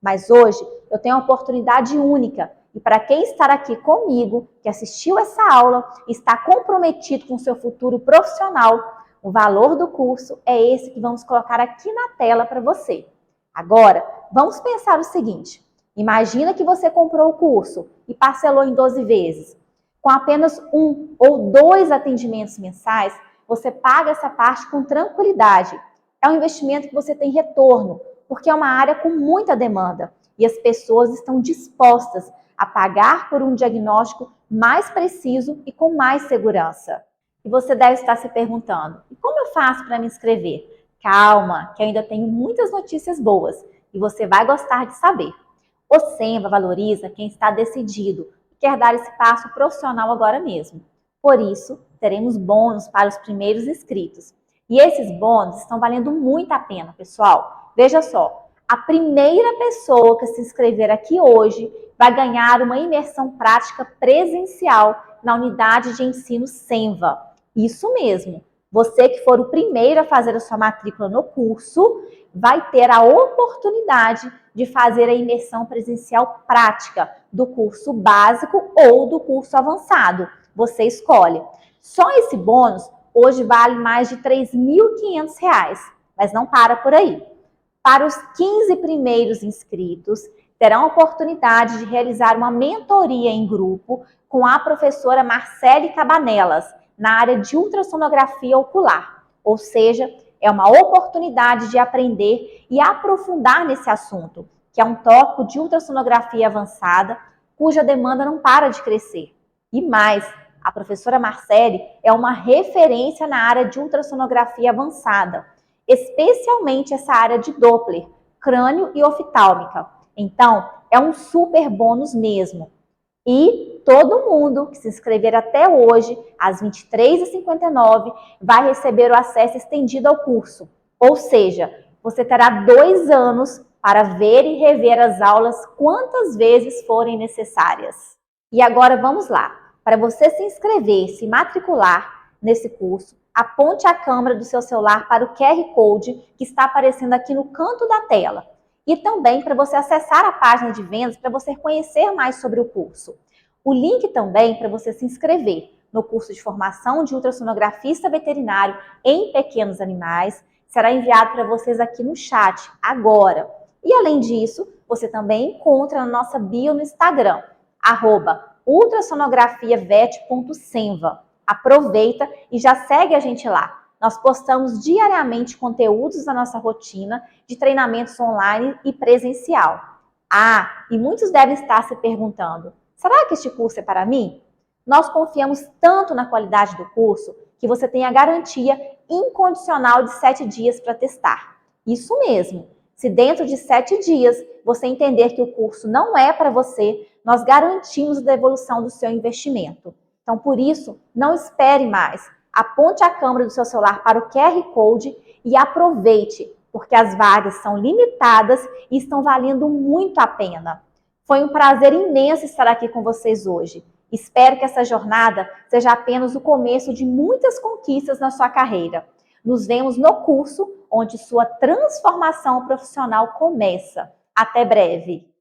Mas hoje eu tenho uma oportunidade única e para quem estar aqui comigo, que assistiu essa aula e está comprometido com o seu futuro profissional, o valor do curso é esse que vamos colocar aqui na tela para você. Agora, vamos pensar o seguinte. Imagina que você comprou o curso e parcelou em 12 vezes. Com apenas 1 ou 2 atendimentos mensais, você paga essa parte com tranquilidade. É um investimento que você tem retorno, porque é uma área com muita demanda e as pessoas estão dispostas a pagar por um diagnóstico mais preciso e com mais segurança. E você deve estar se perguntando, e como eu faço para me inscrever? Calma, que eu ainda tenho muitas notícias boas e você vai gostar de saber. O Senva valoriza quem está decidido e quer dar esse passo profissional agora mesmo. Por isso, teremos bônus para os primeiros inscritos. E esses bônus estão valendo muito a pena, pessoal. Veja só, a primeira pessoa que se inscrever aqui hoje vai ganhar uma imersão prática presencial na unidade de ensino Senva. Isso mesmo, você que for o primeiro a fazer a sua matrícula no curso, vai ter a oportunidade de fazer a imersão presencial prática do curso básico ou do curso avançado. Você escolhe. Só esse bônus hoje vale mais de R$3.500, mas não para por aí. Para os 15 primeiros inscritos, terão a oportunidade de realizar uma mentoria em grupo com a professora Marcele Cabanelas, na área de ultrassonografia ocular. Ou seja, é uma oportunidade de aprender e aprofundar nesse assunto, que é um tópico de ultrassonografia avançada, cuja demanda não para de crescer. E mais, a professora Marcele é uma referência na área de ultrassonografia avançada, especialmente essa área de Doppler, crânio e oftálmica. Então, é um super bônus mesmo. E todo mundo que se inscrever até hoje, às 23h59, vai receber o acesso estendido ao curso. Ou seja, você terá 2 anos para ver e rever as aulas quantas vezes forem necessárias. E agora vamos lá. Para você se inscrever, se matricular nesse curso, aponte a câmera do seu celular para o QR Code que está aparecendo aqui no canto da tela. E também para você acessar a página de vendas para você conhecer mais sobre o curso. O link também para você se inscrever no curso de formação de ultrassonografista veterinário em pequenos animais será enviado para vocês aqui no chat agora. E além disso, você também encontra na nossa bio no Instagram, @ultrassonografiavet.senva. Aproveita e já segue a gente lá. Nós postamos diariamente conteúdos da nossa rotina de treinamentos online e presencial. E muitos devem estar se perguntando, será que este curso é para mim? Nós confiamos tanto na qualidade do curso que você tem a garantia incondicional de 7 dias para testar. Isso mesmo. Se dentro de 7 dias você entender que o curso não é para você, nós garantimos a devolução do seu investimento. Então, por isso, não espere mais. Aponte a câmera do seu celular para o QR Code e aproveite, porque as vagas são limitadas e estão valendo muito a pena. Foi um prazer imenso estar aqui com vocês hoje. Espero que essa jornada seja apenas o começo de muitas conquistas na sua carreira. Nos vemos no curso onde sua transformação profissional começa. Até breve!